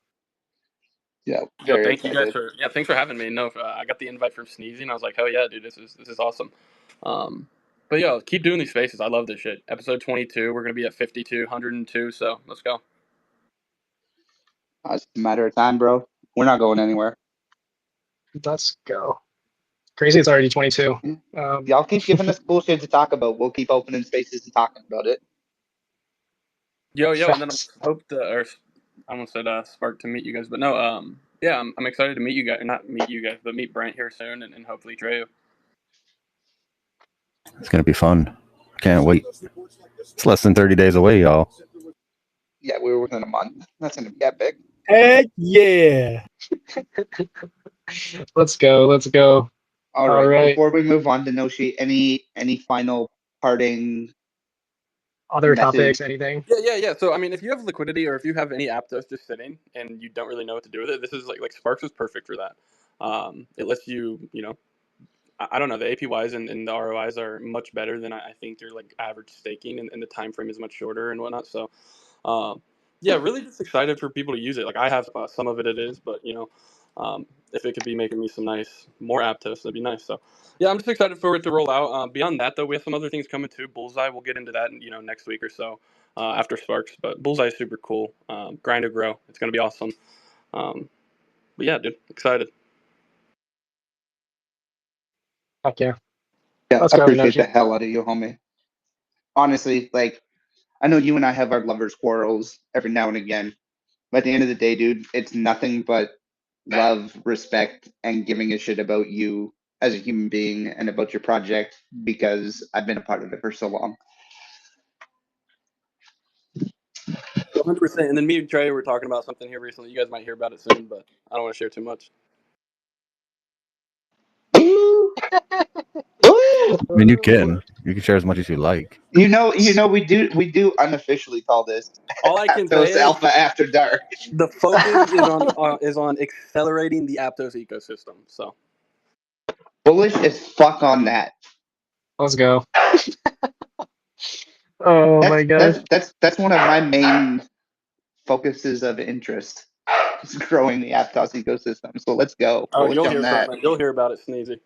Yeah, Yo, very thank you guys excited. thanks for having me. No, I got the invite from Sneezy, and I was like, hell yeah, dude, this is awesome. But yeah, keep doing these spaces. I love this shit. Episode 22, we're gonna be at 52, 102. So let's go. It's just a matter of time, bro. We're not going anywhere. Let's go. Crazy, it's already 22. Y'all keep giving us bullshit to talk about. We'll keep opening spaces and talking about it. Yo, and then I hope I almost said Spark to meet you guys, but no, yeah, I'm excited to meet you guys, not meet you guys, but meet Brent here soon, and hopefully Atreyu. It's gonna be fun. Can't wait. It's less than 30 days away, y'all. Yeah, we were within a month. That's gonna be epic. Heck yeah. Let's go. All All right. right. Before we move on to Noshi, any final parting Other message? topics, anything? Yeah. So I mean, if you have liquidity or if you have any Aptos just sitting and you don't really know what to do with it, this is like Sparks is perfect for that. It lets you, I don't know, the APYs and the ROIs are much better than I think your like average staking, and the time frame is much shorter and whatnot. So, yeah, really just excited for people to use it. Like I have some of it is, but if it could be making me some more Aptos, that'd be nice. So, yeah, I'm just excited for it to roll out. Beyond that, though, we have some other things coming too. Bullseye, we'll get into that, next week or so after Sparks. But Bullseye is super cool. Grind to grow, it's gonna be awesome. But yeah, dude, excited. Heck yeah. Yeah, Let's I go, appreciate the Denoshi. hell out of you, homie. Honestly, like I know you and I have our lovers' quarrels every now and again. But at the end of the day, dude, it's nothing but love, respect, and giving a shit about you as a human being and about your project because I've been a part of it for so long. 100%. And then me and Trey were talking about something here recently. You guys might hear about it soon, but I don't want to share too much. I mean, you can share as much as you like. You know, we do unofficially call this All I can Aptos say is Alpha After Dark. the focus is on accelerating the Aptos ecosystem. So Bullish as fuck on that. Let's go. Oh my gosh. That's one of my main focuses of interest. Is growing the Aptos ecosystem. So let's go. Bullish you'll on hear that. from it. You'll hear about it, Sneezy.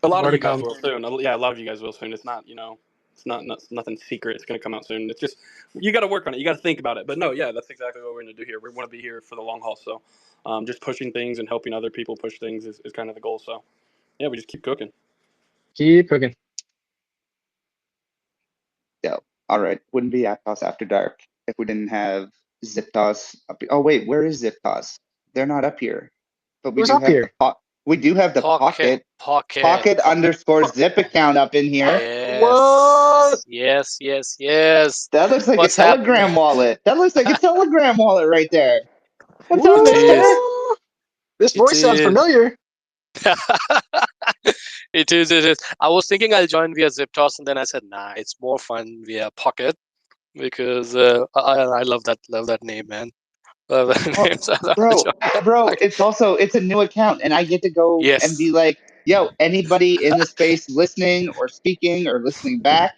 A lot More of to you guys come. will soon. Yeah, a lot of you guys will soon. It's not, it's not nothing secret. It's going to come out soon. It's just you got to work on it. You got to think about it. But no, yeah, that's exactly what we're going to do here. We want to be here for the long haul. So, just pushing things and helping other people push things is kind of the goal. So, yeah, we just keep cooking. Keep cooking. Yeah. All right. Wouldn't be Aptos After Dark if we didn't have Ziptos. Oh wait, where is Ziptos? They're not up here. But we Who's do up have here? we do have the pocket underscore zip account up in here. What? Yes, yes, yes. That looks like What's a Telegram happening? wallet. That looks like a Telegram wallet right there. What's up, What? It mister? is. This It voice sounds is. familiar. It is. It is. I was thinking I'll join via Ziptos, and then I said, nah, it's more fun via Pocket because I love that name, man. Love that Oh, name. So I'm gonna join via bro, Pocket. it's a new account, and I get to go and be Yes. like, yo, anybody in the space listening or speaking or listening back,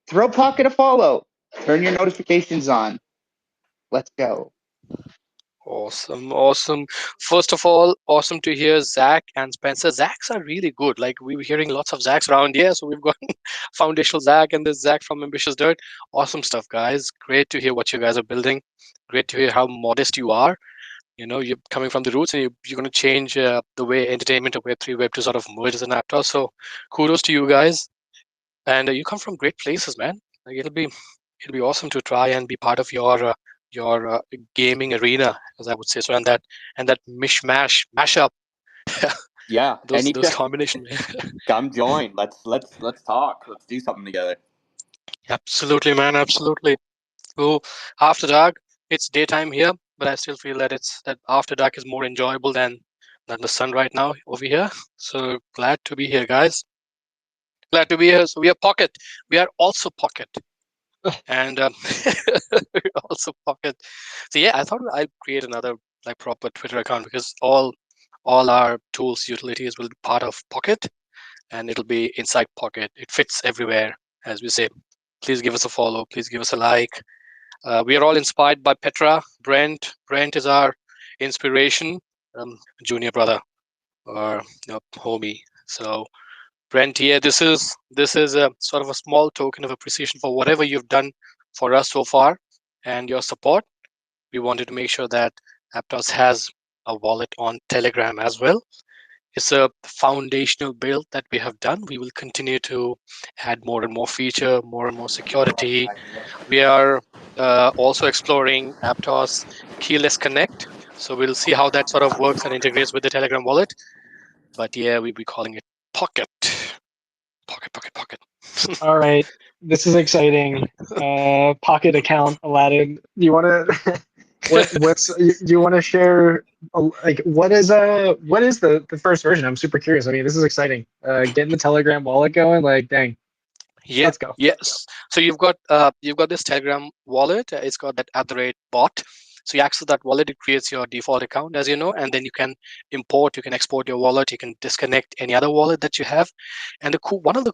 throw Pocket a follow. Turn your notifications on. Let's go. Awesome, awesome. First of all, awesome to hear Zach and Spencer. Zachs are really good. Like we were hearing lots of Zachs around here. So we've got foundational Zach and this Zach from Ambitious Dirt. Awesome stuff, guys. Great to hear what you guys are building. Great to hear how modest you are. You're coming from the roots and you're going to change the way entertainment of Web3, Web2 sort of merges in Aptos. So kudos to you guys. And you come from great places, man. Like it'll be awesome to try and be part of your gaming arena, as I would say so, and that mashup, Yeah, those anytime. combinations. Come join. Let's talk. Let's do something together. Absolutely, man, absolutely. So after dark, it's daytime here, but I still feel that that after dark is more enjoyable than the sun right now over here. So glad to be here, guys. Glad to be here. So we are Pocket. We are also Pocket. And we're also Pocket. So yeah, I thought I'd create another like proper Twitter account because all our tools utilities will be part of Pocket, and it'll be inside Pocket. It fits everywhere, as we say. Please give us a follow. Please give us a like. We are all inspired by Petra. Brent is our inspiration, junior brother or homie. So Brent, yeah, this is a sort of a small token of appreciation for whatever you've done for us so far and your support. We wanted to make sure that Aptos has a wallet on Telegram as well. It's a foundational build that we have done. We will continue to add more and more feature, more and more security. We are also exploring Aptos Keyless Connect. So we'll see how that sort of works and integrates with the Telegram wallet. But yeah, we'll be calling it Pocket. Pocket. All right. This is exciting. Pocket account, Aladdin. Do you want to? Do you want to share? Like, what is the first version? I'm super curious. I mean, this is exciting. Getting the Telegram wallet going. Like, dang. Yeah. Let's go. Yes. So you've got this Telegram wallet. It's got that @bot. So you access that wallet, it creates your default account, as you know, and then you can import, you can export your wallet, you can disconnect any other wallet that you have. And one of the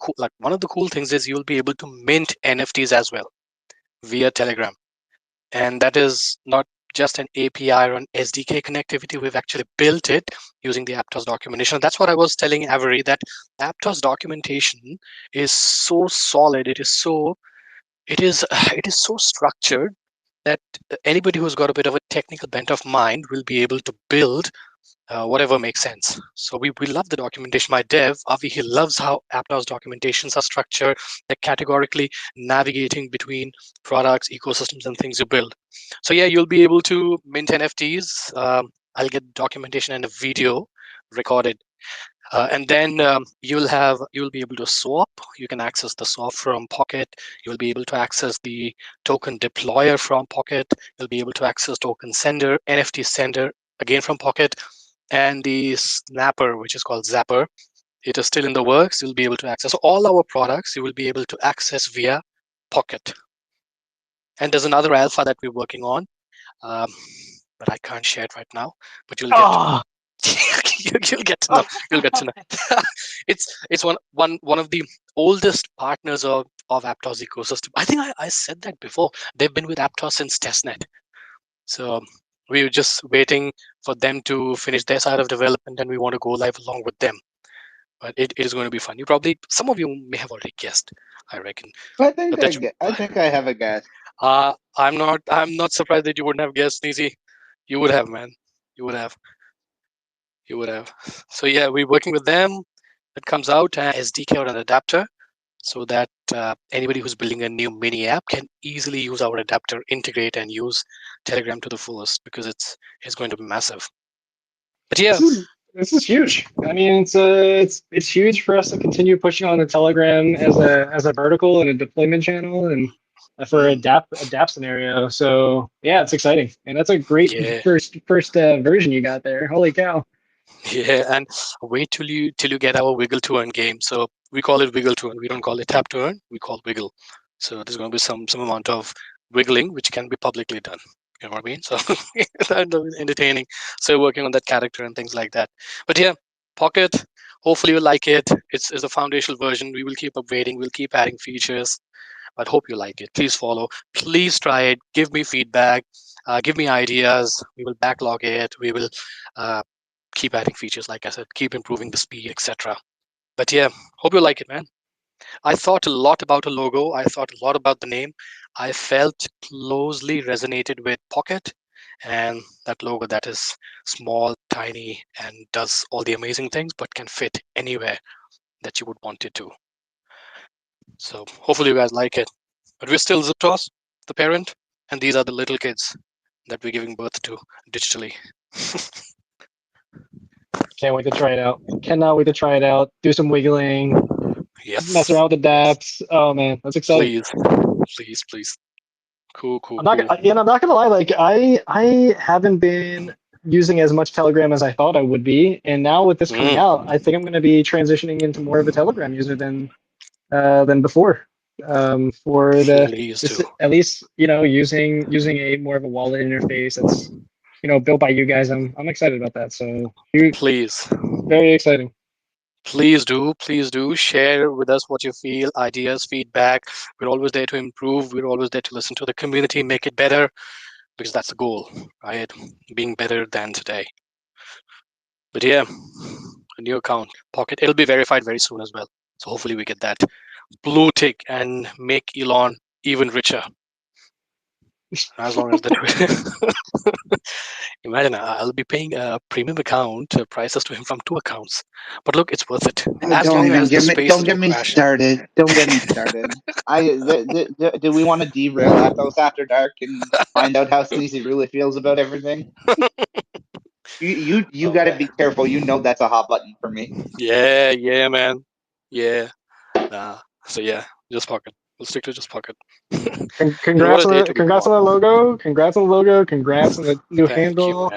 cool things is you'll be able to mint NFTs as well via Telegram. And that is not just an API or an SDK connectivity. We've actually built it using the Aptos documentation. That's what I was telling Avery, that Aptos documentation is so solid. It is so structured that anybody who's got a bit of a technical bent of mind will be able to build whatever makes sense. So we love the documentation. My dev, Avi, he loves how Aptos documentations are structured. They're categorically navigating between products, ecosystems, and things you build. So yeah, you'll be able to mint NFTs. I'll get documentation and a video recorded. And then you'll be able to swap. You can access the swap from Pocket. You'll be able to access the token deployer from Pocket. You'll be able to access token sender, NFT sender, again from Pocket, and the snapper, which is called Zapper. It is still in the works. You'll be able to access all our products. You will be able to access via Pocket. And there's another alpha that we're working on, but I can't share it right now. But you'll get to know. You'll get to know. You'll get to know. It's one of the oldest partners of Aptos ecosystem. I think I said that before. They've been with Aptos since testnet. So we were just waiting for them to finish their side of development, and we want to go live along with them. But it is going to be fun. Some of you may have already guessed, I reckon. I think I have a guess. I'm not surprised that you wouldn't have guessed, Sneezy. You would have, man. You would have. So yeah, we're working with them. It comes out as SDK or an adapter, so that anybody who's building a new mini app can easily use our adapter, integrate, and use Telegram to the fullest, because it's going to be massive. But yeah, this is huge. I mean, it's huge for us to continue pushing on the Telegram as a vertical and a deployment channel, and for a DApp scenario. So yeah, it's exciting, and that's a great first version you got there. Holy cow! Yeah, and wait till you get our Wiggle to Earn game. So we call it Wiggle to Earn. We don't call it Tap to Earn. We call it Wiggle. So there's going to be some amount of wiggling which can be publicly done. You know what I mean? So that's entertaining. So working on that character and things like that. But yeah, Pocket. Hopefully you like it. It's a foundational version. We will keep upgrading. We'll keep adding features. But hope you like it. Please follow. Please try it. Give me feedback. Give me ideas. We will backlog it. We will keep adding features, like I said, keep improving the speed, etc. But yeah, hope you like it, man. I thought a lot about a logo. I thought a lot about the name. I felt closely resonated with Pocket, and that logo that is small, tiny, and does all the amazing things, but can fit anywhere that you would want it to. So hopefully you guys like it. But we're still Aptos, the parent, and these are the little kids that we're giving birth to digitally. Can't wait to try it out. Cannot wait to try it out. Do some wiggling. Yes. Mess around with the dApps. Oh man, that's exciting. Please. Cool. I'm not gonna lie. Like I haven't been using as much Telegram as I thought I would be, and now with this coming out, I think I'm gonna be transitioning into more of a Telegram user than before. For at least using a more of a wallet interface that's built by you guys. I'm excited about that. So please, very exciting. Please do share with us what you feel, ideas, feedback. We're always there to improve. We're always there to listen to the community, make it better, because that's the goal, right? Being better than today. But yeah, a new account, Pocket. It'll be verified very soon as well. So hopefully we get that blue tick and make Elon even richer. As long as that. Imagine I'll be paying a premium account prices to him from 2 accounts. But look, it's worth it. Don't get me started. Don't get me started. Do we want to derail Aptos After Dark and find out how Sneezy really feels about everything? You got to be careful. You know that's a hot button for me. Yeah, man. Yeah. So yeah, just Pocket. We'll stick to just Pocket. Congrats on the logo. Congrats on the logo. Congrats on the new handle.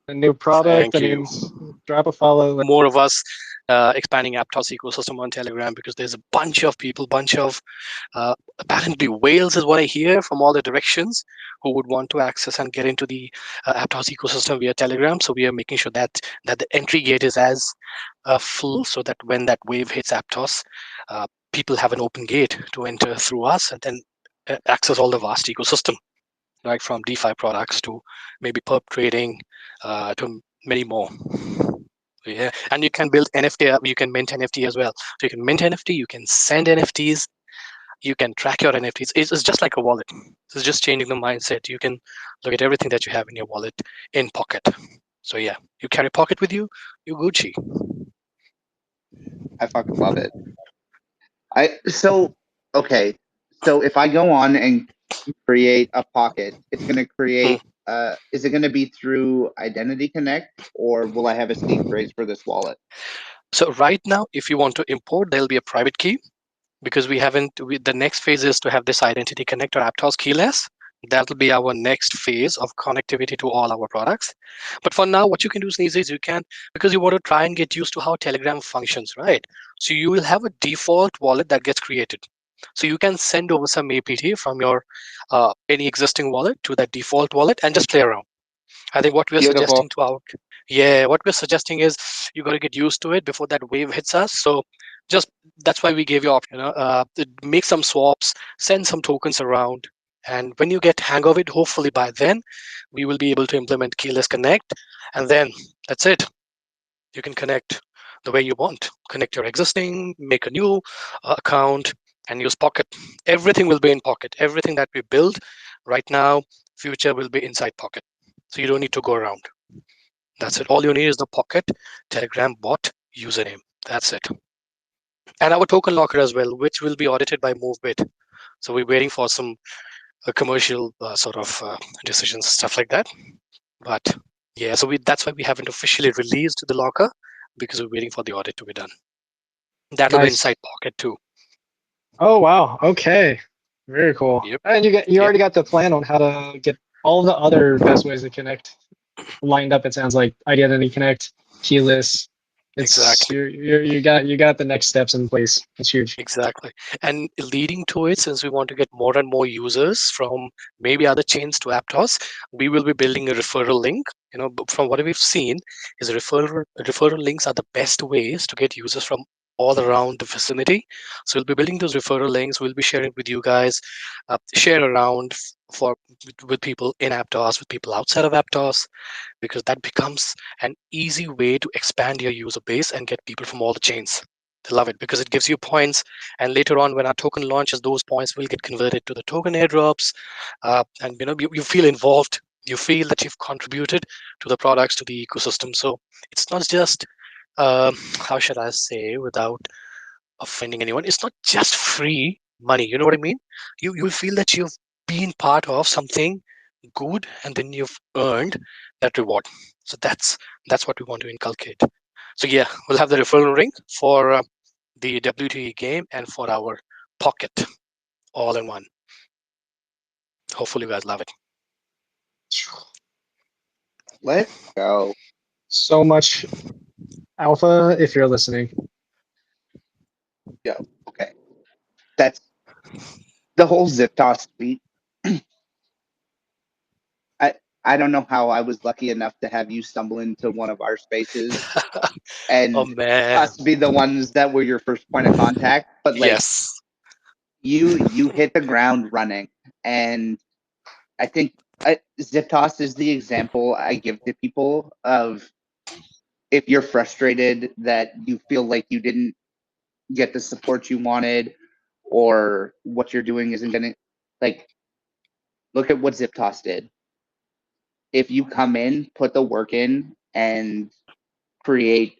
The new product. I mean, drop a follow. More of us expanding Aptos ecosystem on Telegram, because there's a bunch of people, apparently whales is what I hear from all the directions, who would want to access and get into the Aptos ecosystem via Telegram. So we are making sure that the entry gate is as full, so that when that wave hits Aptos, people have an open gate to enter through us and then access all the vast ecosystem, right, from DeFi products to maybe perp trading to many more. Yeah, and you can build NFT. You can mint NFT as well. So you can mint NFT. You can send NFTs. You can track your NFTs. It's just like a wallet. It's just changing the mindset. You can look at everything that you have in your wallet in Pocket. So yeah, you carry Pocket with you, you Gucci. I fucking love it. Okay. So if I go on and create a pocket, it's gonna create. Is it gonna be through Identity Connect, or will I have a seed phrase for this wallet? So right now, if you want to import, there'll be a private key, because the next phase is to have this identity connect or Aptos keyless. That'll be our next phase of connectivity to all our products. But for now, what you can do, Sneezy, is you can, because you want to try and get used to how Telegram functions, right? So you will have a default wallet that gets created. So you can send over some APT from your any existing wallet to that default wallet and just play around. I think what we're Beautiful. suggesting what we're suggesting is you got to get used to it before that wave hits us. So just that's why we gave you option. Make some swaps, send some tokens around, and when you get hang of it, hopefully by then we will be able to implement keyless connect, and then that's it. You can connect the way you want. Connect your existing, make a new account, and use Pocket. Everything will be in Pocket. Everything that we build right now, future will be inside Pocket. So you don't need to go around. That's it. All you need is the Pocket Telegram bot username. That's it. And our token locker as well, which will be audited by MoveBit. So we're waiting for some commercial decisions, stuff like that. But yeah, so that's why we haven't officially released the locker, because we're waiting for the audit to be done. That'll be Nice. inside Pocket too. Oh wow. Okay. Very cool. Yep. And you Yep. already got the plan on how to get all the other best ways to connect lined up. It sounds like Identity Connect, keyless. It's Exactly. you got the next steps in place. It's huge. Exactly. And leading to it, since we want to get more and more users from maybe other chains to Aptos, we will be building a referral link. From what we've seen, is referral links are the best ways to get users from all around the vicinity. So we'll be building those referral links. We'll be sharing with you guys, share around with people in Aptos, with people outside of Aptos, because that becomes an easy way to expand your user base and get people from all the chains. They love it because it gives you points, and later on when our token launches, those points will get converted to the token airdrops, and you feel involved. You feel that you've contributed to the products, to the ecosystem. So it's not just how should I say without offending anyone, it's not just free money. You know what I mean? You feel that you've been part of something good, and then you've earned that reward. So that's what we want to inculcate. So yeah, we'll have the referral ring for the WTE game and for our Pocket, all in one. Hopefully you guys love it. Let's go. So much alpha if you're listening. Yeah. Okay. That's the whole zip toss tweet. I don't know how I was lucky enough to have you stumble into one of our spaces and Oh man. us be the ones that were your first point of contact. But like Yes. you hit the ground running, and I think zip toss is the example I give to people of if you're frustrated that you feel like you didn't get the support you wanted, or what you're doing isn't gonna, like, look at what Zip Toss did. If you come in, put the work in, and create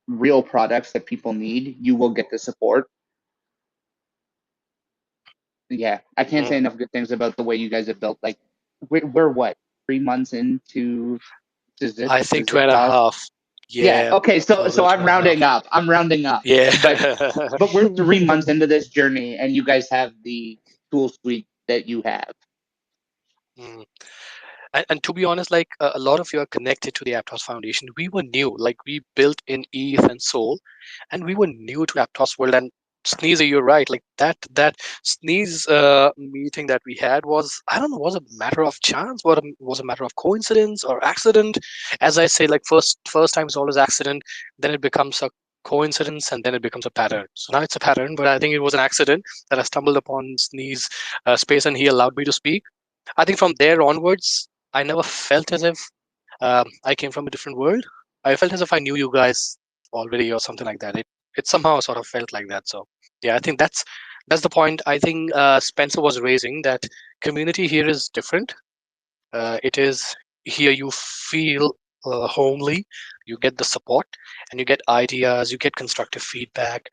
real products that people need, you will get the support. Yeah, I can't say enough good things about the way you guys have built. Like, we're what, 3 months into Zip? I think Zip 2.5. Toss? Yeah. Yeah. Okay. So Closer to I'm 2.5. rounding up. I'm rounding up. Yeah. But we're 3 months into this journey, and you guys have the tool suite that you have. Mm. And to be honest, like a lot of you are connected to the Aptos Foundation. We were new, like we built in ETH and Sol, and we were new to Aptos world. And Sneezy, you're right. Like that Sneeze meeting that we had was, I don't know, was a matter of chance, was a matter of coincidence or accident. As I say, like first time is always accident, then it becomes a coincidence, and then it becomes a pattern. So now it's a pattern, but I think it was an accident that I stumbled upon Sneeze space, and he allowed me to speak. I think from there onwards, I never felt as if I came from a different world. I felt as if I knew you guys already or something like that. It somehow sort of felt like that. So yeah, I think that's the point. I think Spencer was raising that community here is different. It is here you feel homely. You get the support, and you get ideas, you get constructive feedback,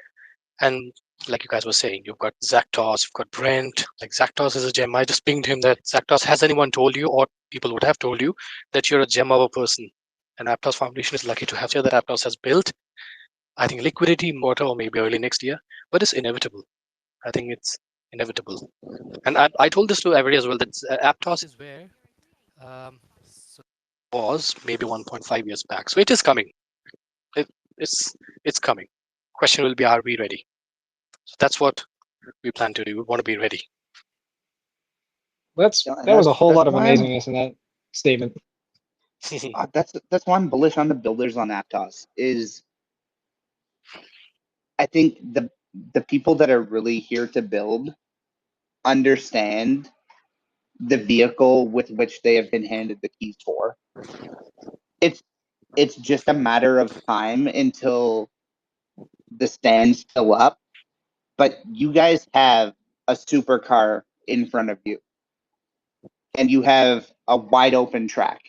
and like you guys were saying, you've got Zaktos, you've got Brent. Like Zaktos is a gem. I just pinged him that Zaktos, has anyone told you, or people would have told you, that you're a gem of a person? And Aptos Foundation is lucky to have you that Aptos has built. I think liquidity quarter or maybe early next year, but it's inevitable. I think it's inevitable. And I told this to Avery as well, that Aptos is where so was maybe 1.5 years back. So it is coming. It's coming. Question will be, are we ready? So that's what we plan to do. We want to be ready. That was a whole lot of amazingness in that statement. That's why I'm bullish on the builders on Aptos. Is I think the people that are really here to build understand the vehicle with which they have been handed the keys for. It's just a matter of time until the stands fill up, but you guys have a supercar in front of you, and you have a wide open track.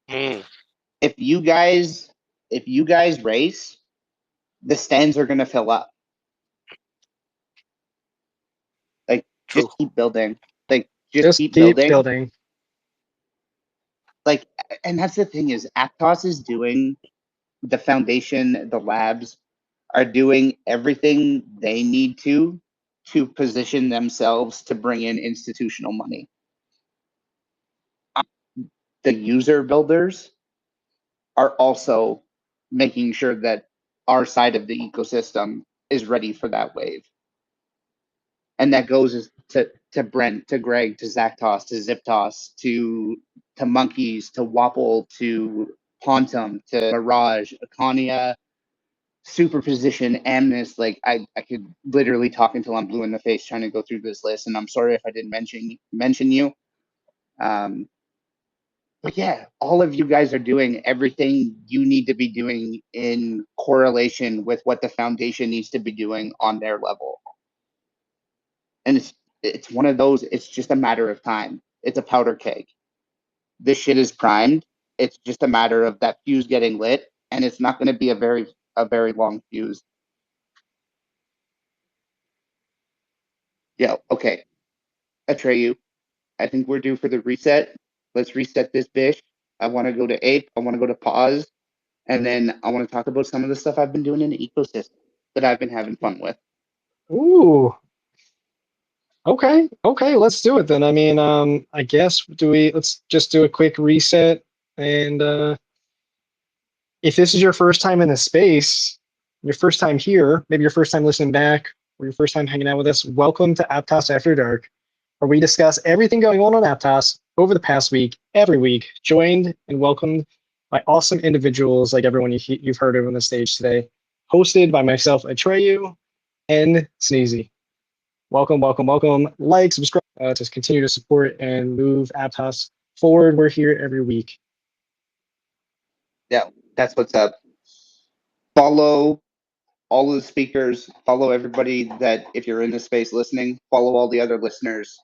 If you guys race, the stands are going to fill up. Like, True. just keep building. Like, just keep building. Like, and that's the thing, is Aptos is doing, the foundation, the labs are doing everything they need to position themselves to bring in institutional money. The user builders are also making sure that our side of the ecosystem is ready for that wave. And that goes to Brent, to Greg, to Zaktos, to Ziptos, to Monkeys, to Wapple, to Pontum, to Mirage, Iconia, Superposition, Amnes. Like, I could literally talk until I'm blue in the face trying to go through this list, and I'm sorry if I didn't mention you. But yeah, all of you guys are doing everything you need to be doing in correlation with what the foundation needs to be doing on their level. And it's one of those, it's just a matter of time. It's a powder keg. This shit is primed. It's just a matter of that fuse getting lit, and it's not going to be a very long fuse. Yeah, okay. Atreyu, I think we're due for the reset. Let's reset this bitch. I want to go to Ape. I want to go to Paws. And then I want to talk about some of the stuff I've been doing in the ecosystem that I've been having fun with. Ooh. Okay, let's do it then. I mean, I guess let's just do a quick reset. And if this is your first time in the space, your first time here, maybe your first time listening back, or your first time hanging out with us, welcome to Aptos After Dark, where we discuss everything going on Aptos over the past week, every week, joined and welcomed by awesome individuals like everyone you've heard of on the stage today, hosted by myself, Atreyu, and Sneezy. Welcome. Like, subscribe to continue to support and move Aptos forward. We're here every week. Yeah, that's what's up. Follow all of the speakers, follow everybody that, if you're in the space listening, follow all the other listeners.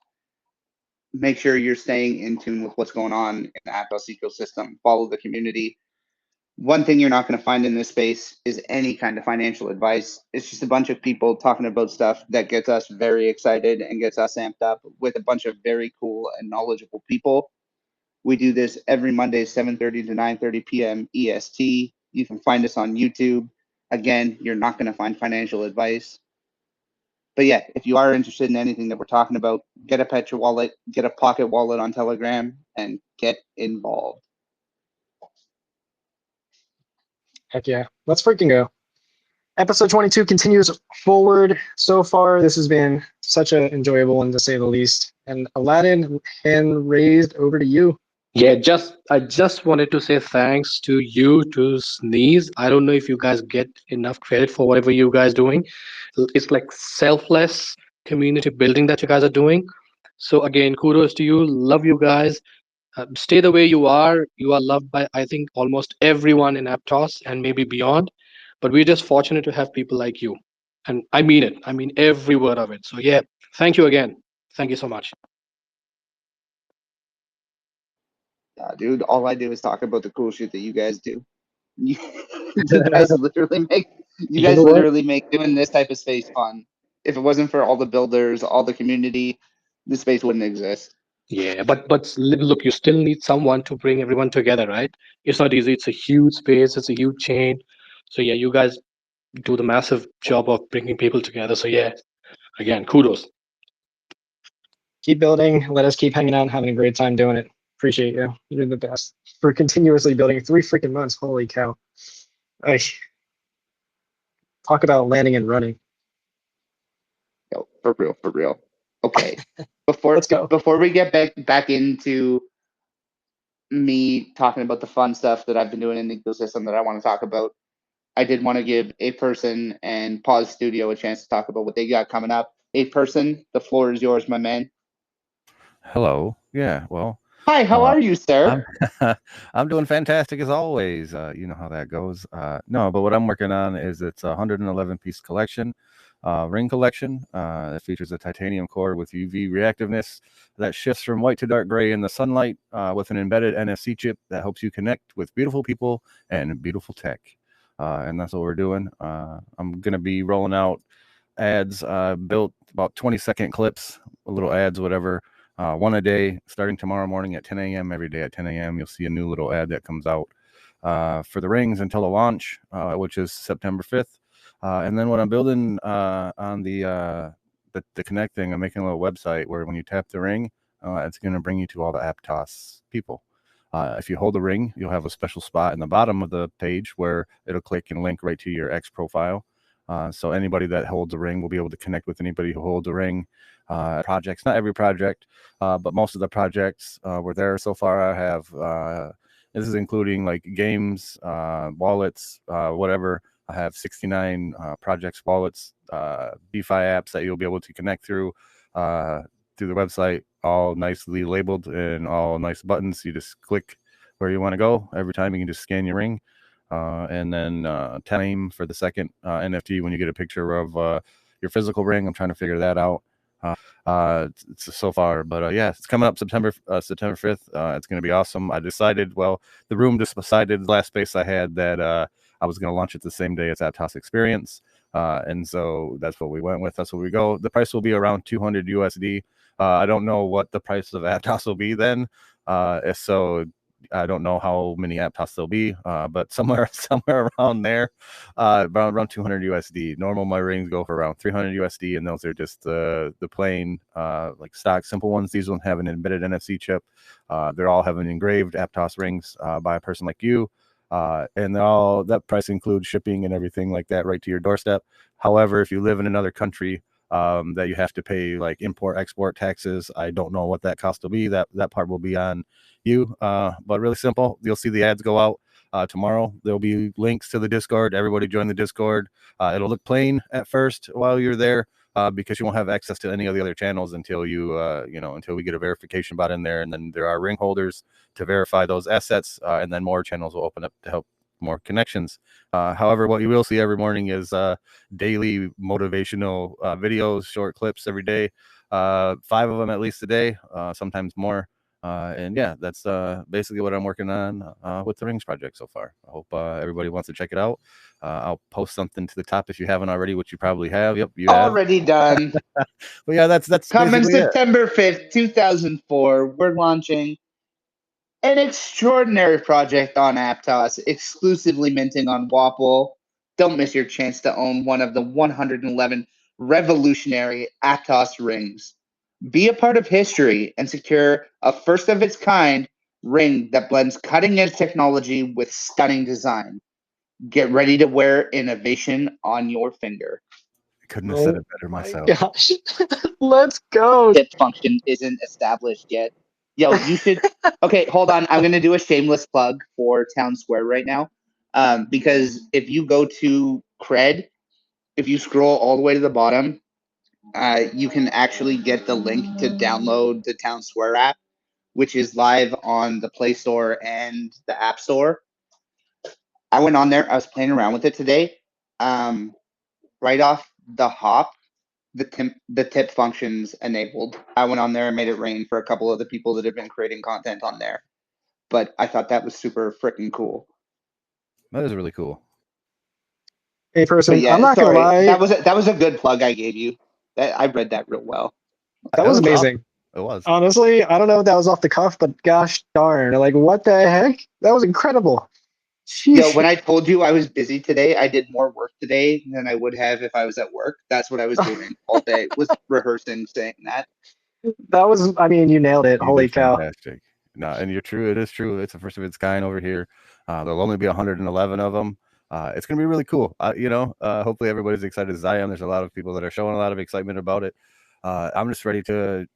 Make sure you're staying in tune with what's going on in the Aptos ecosystem. Follow the community. One thing you're not going to find in this space is any kind of financial advice. It's just a bunch of people talking about stuff that gets us very excited and gets us amped up with a bunch of very cool and knowledgeable people. We do this every Monday, 7:30 to 9:30 p.m. EST. You can find us on YouTube. Again, you're not going to find financial advice. But yeah, if you are interested in anything that we're talking about, get a Petro wallet, get a Pocket wallet on Telegram, and get involved. Heck yeah. Let's freaking go. Episode 22 continues forward. So far, this has been such an enjoyable one, to say the least. And Aladdin, hand raised, over to you. Yeah, I just wanted to say thanks to you, to Sneeze. I don't know if you guys get enough credit for whatever you guys doing. It's like selfless community building that you guys are doing. So again, kudos to you. Love you guys. Stay the way you are. You are loved by, I think, almost everyone in Aptos and maybe beyond. But we're just fortunate to have people like you. And I mean it. I mean every word of it. So yeah, thank you again. Thank you so much. Dude, all I do is talk about the cool shit that you guys do. You, you guys literally make You know what? doing this type of space fun. If it wasn't for all the builders, all the community, this space wouldn't exist. Yeah, but look, you still need someone to bring everyone together, right? It's not easy. It's a huge space. It's a huge chain. So yeah, you guys do the massive job of bringing people together. So yeah, again, kudos. Keep building. Let us keep hanging out and having a great time doing it. Appreciate you. You're the best for continuously building 3 freaking months. Holy cow! I talk about landing and running. Yo, for real, for real. Okay, Let's go. before we get back into me talking about the fun stuff that I've been doing in the ecosystem that I want to talk about, I did want to give a person and Paws Studio a chance to talk about what they got coming up. A person, the floor is yours, my man. Hello. Yeah. Well, Hi, how are you, sir? I'm I'm doing fantastic as always. You know how that goes. No, but what I'm working on is it's a 111 piece collection, ring collection. That features a titanium core with UV reactiveness that shifts from white to dark gray in the sunlight, with an embedded NFC chip that helps you connect with beautiful people and beautiful tech. And that's what we're doing. I'm gonna be rolling out ads. Built about 20-second clips, little ads, whatever. One a day, starting tomorrow morning at 10 a.m. Every day at 10 a.m. You'll see a new little ad that comes out for the rings until the launch, which is September 5th. And then what I'm building on the connecting, I'm making a little website where when you tap the ring, it's going to bring you to all the Aptos people. If you hold the ring, you'll have a special spot in the bottom of the page where it'll click and link right to your X profile. So anybody that holds a ring will be able to connect with anybody who holds a ring. Projects, not every project, but most of the projects were there so far. I have this is including like games, wallets, whatever. I have 69 projects, wallets, DeFi apps that you'll be able to connect through the website, all nicely labeled and all nice buttons. You just click where you want to go. Every time you can just scan your ring. And then time for the second NFT when you get a picture of your physical ring. I'm trying to figure that out. It's so far, but yeah, it's coming up September 5th. It's going to be awesome. I decided, well, the room just decided last space I had that I was going to launch it the same day as Aptos Experience. And so that's what we went with. That's what we go. The price will be around 200 USD. I don't know what the price of Aptos will be then. So I don't know how many Aptos there'll be, but somewhere around there, around 200 USD. Normal my rings go for around 300 USD, and those are just the plain like stock simple ones. These ones have an embedded NFC chip. They're all have an engraved Aptos rings by a person like you. And all that price includes shipping and everything like that right to your doorstep. However, if you live in another country, that you have to pay like import export taxes, I don't know what that cost will be. That part will be on you, but really simple. You'll see the ads go out tomorrow. There'll be links to the Discord. Everybody join the Discord. It'll look plain at first while you're there, because you won't have access to any of the other channels until until we get a verification bot in there, and then there are ring holders to verify those assets, and then more channels will open up to help more connections. However, what you will see every morning is daily motivational videos, short clips every day, 5 of them at least a day, sometimes more. And yeah, that's basically what I'm working on with the Rings project so far. I hope everybody wants to check it out. I'll post something to the top if you haven't already, which you probably have. Yep, you have. Already done. Well, yeah, that's Coming basically it. September 5th, 2004, we're launching an extraordinary project on Aptos, exclusively minting on Wapple. Don't miss your chance to own one of the 111 revolutionary Aptos rings. Be a part of history and secure a first of its kind ring that blends cutting edge technology with stunning design. Get ready to wear innovation on your finger. Couldn't have said it better myself. Gosh, let's go. Tip function isn't established yet. Yo, you should. Okay, hold on. I'm gonna do a shameless plug for Town Square right now, because if you go to Cred, if you scroll all the way to the bottom, you can actually get the link to download the Town Square app, which is live on the Play Store and the App Store. I went on there. I was playing around with it today. Right off the hop, the tip functions enabled. I went on there and made it rain for a couple of the people that have been creating content on there. but I thought that was super freaking cool. That is really cool. Hey, But person, yeah, I'm not sorry, gonna lie. that was a good plug I gave you. I read that real well. That was awesome. amazing. It was. Honestly, I don't know if that was off the cuff, but gosh darn, like what the heck? That was incredible. Yo, Sheesh. when I told you I was busy today, I did more work today than I would have if I was at work. That's what I was doing all day, was rehearsing saying that. That was, I mean, you nailed it. You Holy did cow. fantastic. No, and you're true. It is true. It's the first of its kind over here. There'll only be 111 of them. It's going to be really cool. Hopefully everybody's excited as I am. There's a lot of people that are showing a lot of excitement about it. I'm just ready to,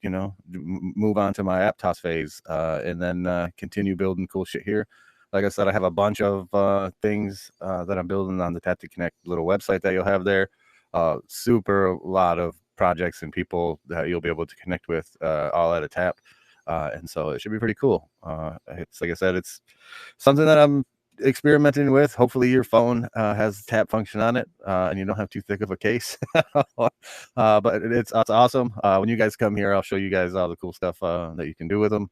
move on to my Aptos phase and then continue building cool shit here. Like I said, I have a bunch of things that I'm building on the Tap to Connect little website that you'll have there. Super lot of projects and people that you'll be able to connect with all at a tap. And so it should be pretty cool. It's like I said, it's something that I'm experimenting with. Hopefully your phone has tap function on it and you don't have too thick of a case. But it's awesome. When you guys come here, I'll show you guys all the cool stuff that you can do with them.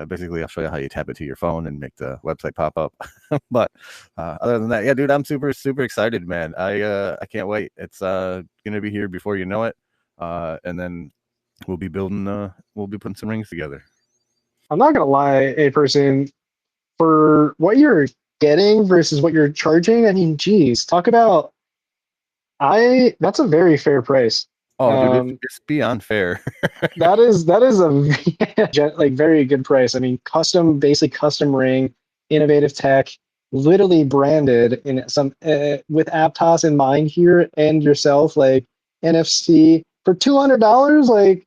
Basically, I'll show you how you tap it to your phone and make the website pop up. But other than that, yeah, dude, I'm super excited, man. I can't wait. It's gonna be here before you know it, and then we'll be putting some rings together. I'm not gonna lie, a person, for what you're getting versus what you're charging, I mean, geez, talk about that's a very fair price. Oh, dude, it's beyond fair. that is a like very good price. I mean, basically custom ring, innovative tech, literally branded in some with Aptos in mind here and yourself, like NFC for $200. Like,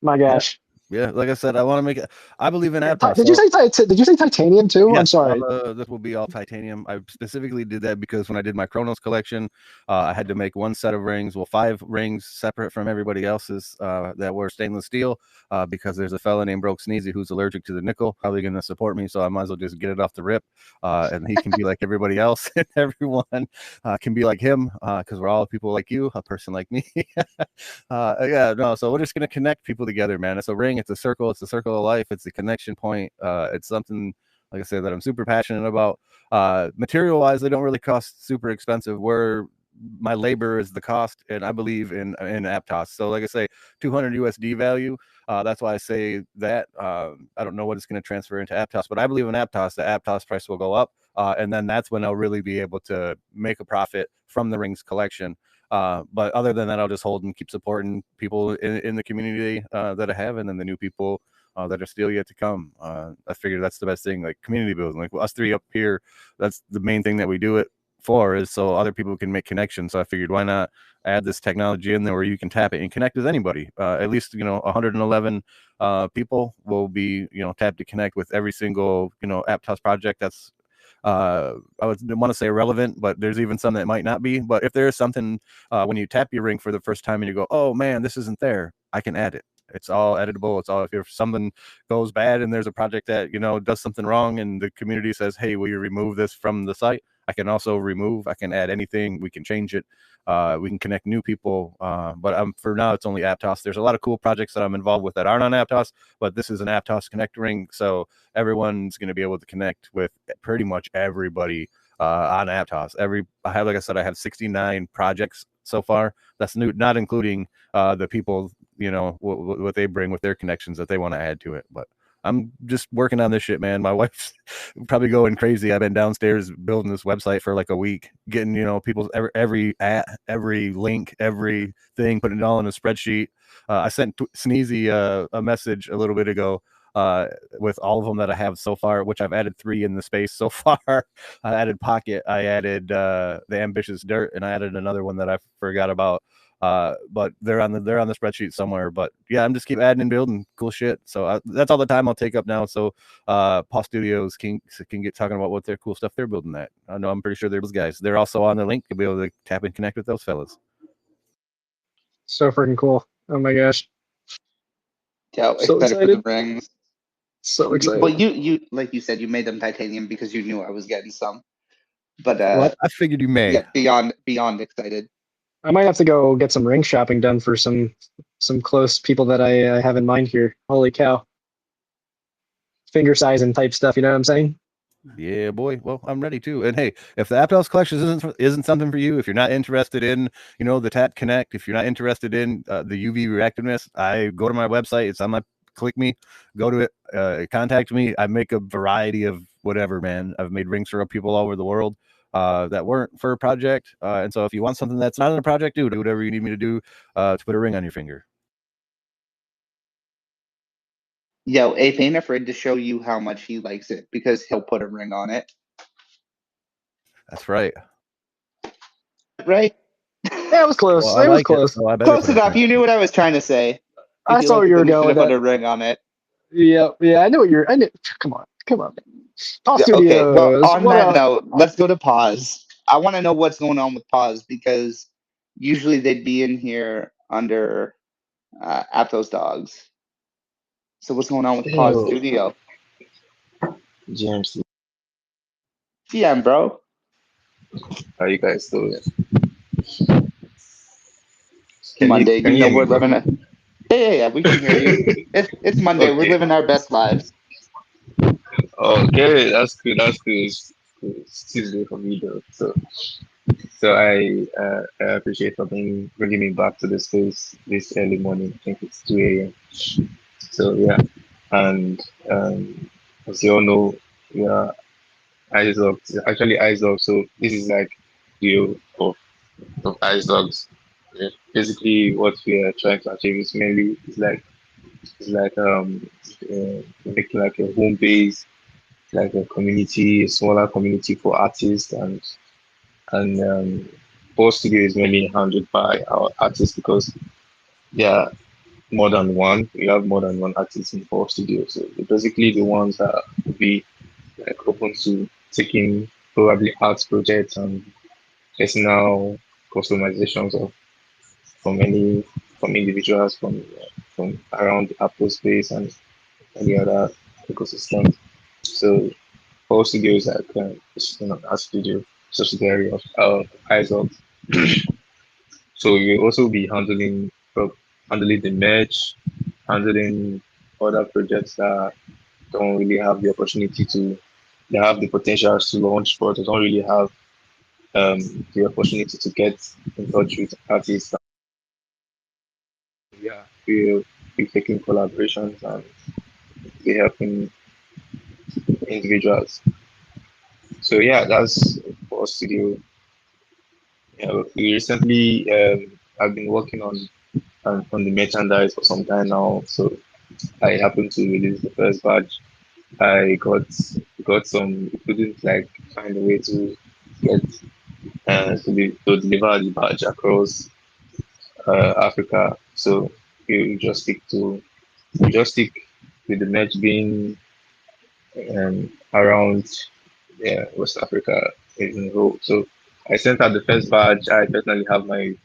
my gosh. Yeah, like I said, I want to make it. I believe in Aptos. Did you say titanium too? Yes, I'm sorry. this will be all titanium. I specifically did that because when I did my Chronos collection, I had to make one set of rings, 5 rings separate from everybody else's that were stainless steel because there's a fella named Sneezy who's allergic to the nickel, probably going to support me, so I might as well just get it off the rip, and he can be like everybody else, and everyone can be like him because we're all people like you, a person like me. So we're just going to connect people together, man. It's a ring, it's a circle of life, it's a connection point. It's something, like I said, that I'm super passionate about. Material wise, they don't really cost super expensive, where my labor is the cost, and I believe in Aptos. So like I say, 200 USD value. That's why I say that. I don't know what it's going to transfer into Aptos, but I believe in Aptos. The Aptos price will go up, and then that's when I'll really be able to make a profit from the rings collection. But other than that, I'll just hold and keep supporting people in the community that I have, and then the new people that are still yet to come. I figured that's the best thing, like community building. Like us three up here, that's the main thing that we do it for, is so other people can make connections. So I figured, why not add this technology in there where you can tap it and connect with anybody. At least 111 people will be tapped to connect with every single Aptos project that's I would want to say irrelevant, but there's even some that might not be. But if there is something when you tap your ring for the first time and you go, oh man, this isn't there, I can add it. It's all editable. It's all, if something goes bad and there's a project that does something wrong and the community says, hey, will you remove this from the site? I can also remove. I can add anything. We can change it. We can connect new people. But for now, it's only Aptos. There's a lot of cool projects that I'm involved with that aren't on Aptos, but this is an Aptos Connect ring, so everyone's going to be able to connect with pretty much everybody on Aptos. Like I said, I have 69 projects so far. That's new, not including the people, what they bring with their connections that they want to add to it. But I'm just working on this shit, man. My wife's probably going crazy. I've been downstairs building this website for like a week, getting people's every link, everything, putting it all in a spreadsheet. I sent Sneezy a message a little bit ago with all of them that I have so far, which I've added 3 in the space so far. I added Pocket, I added the Ambitious Dirt, and I added another one that I forgot about. But they're on the spreadsheet somewhere. But yeah, I'm just keep adding and building cool shit. So that's all the time I'll take up now. So Paws Studios can get talking about what their cool stuff they're building. That I know, I'm pretty sure those guys, they're also on the link to be able to tap and connect with those fellas. So freaking cool. Oh my gosh. Yeah, So excited for the excited. rings. So excited. Well, you like you said, you made them titanium because you knew I was getting some. But what? I figured you may. Yeah, beyond excited. I might have to go get some ring shopping done for some close people that I have in mind here. Holy cow. finger size and type stuff. You know what I'm saying? Yeah, boy. Well, I'm ready too. And hey, if the Aptos collection isn't something for you, if you're not interested in, the Tat Connect, if you're not interested in the UV reactiveness, I go to my website. It's on my click me, go to it, contact me. I make a variety of whatever, man. I've made rings for people all over the world that weren't for a project. And so if you want something that's not in a project, do whatever you need me to do to put a ring on your finger. Yo, Ape ain't afraid to show you how much he likes it because he'll put a ring on it. That's right. Right? Yeah, it was close. Well, I it was like close. it, so I better Close put a enough. ring. You knew what I was trying to say. I saw where you were going with Put that. a ring on it. Yeah, I know what you're. I knew. Come on. Paws Yeah, Studios. okay, well, on what that up? note, let's go to Paws. I want to know what's going on with Paws because usually they'd be in here under Aptos Dogs. So what's going on with Paws Yo, Studio? James, GM, bro. how you guys doing? Can you Monday. can You you know hear me, we're bro? living a. Yeah. We can hear you. It's Monday. We're Okay. living our best lives. Okay, that's good. That's good. It's Tuesday for me though. So I appreciate for bringing me back to the space this early morning. I think it's 2 a.m. So yeah, and as you all know, we are Ice Dogs. Actually, Ice Dogs. So this is like view of Ice Dogs. Yeah. Basically, what we are trying to achieve is mainly it's like making like a home base, like a community, a smaller community for artists and Paws Studio is mainly handled by our artists because there are more than one. We have more than one artist in Paws Studio, so they're basically the ones that will be like open to taking probably art projects and personal customizations of from any from individuals from around the Apple space and any other ecosystem. So Paul Studio is like a studio subsidiary of ISOX. So you also be handling the merch, handling other projects that don't really have the opportunity to they have the potential to launch, but they don't really have the opportunity to get in touch with artists. Yeah, we'll be taking collaborations and be helping individuals. So yeah, that's for studio. Yeah, we recently I've been working on the merchandise for some time now. So I happened to release the first batch. I got some. Couldn't like find a way to get to deliver the batch across Africa. So we just stick with the merch being around West Africa in a whole. So I sent out the first batch. I personally have my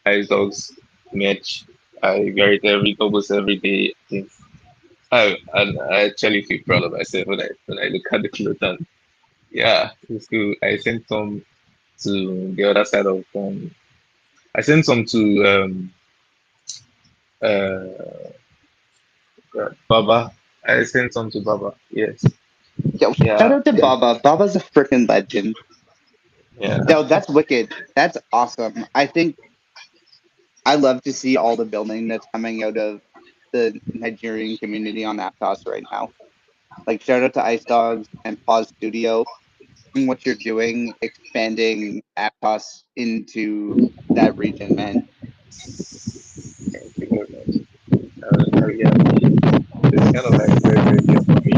Ice Dogs merch. I wear it almost every day. I think I actually feel proud of myself when I look at the clothes and yeah, it's cool. I sent some to the other side of I sent some to uh Baba. I sent some to Baba. Yes. Yo, shout Yeah. out to Baba. Baba's a freaking legend. Yeah. Yo, that's wicked. That's awesome. I think I love to see all the building that's coming out of the Nigerian community on Aptos right now. Like shout out to Ice Dogs and Paws Studio and what you're doing, expanding Aptos into that region, man. Thank you very much. Yeah, it's kind of like very new for me.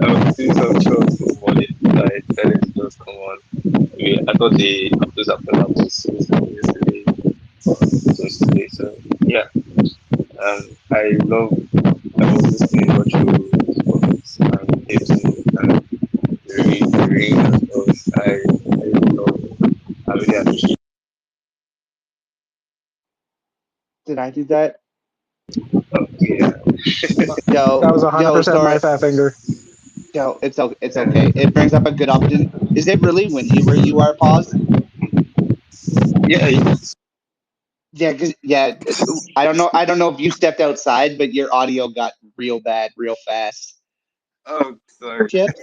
I was doing some chores this morning. I decided to just come on. I thought the Aptos After Dark was yesterday, but it was today. So yeah, I was listening what you spoke and Gibson and the ring and stuff. I really love. I really appreciate. Did I do that? Yeah, That was Yo, 100% my sorry. fat finger. Yo, it's okay. It brings up a good option. Is it really windy where you are, Paws? yeah. I don't know. I don't know if you stepped outside, but your audio got real bad real fast. Oh, sorry. Chips.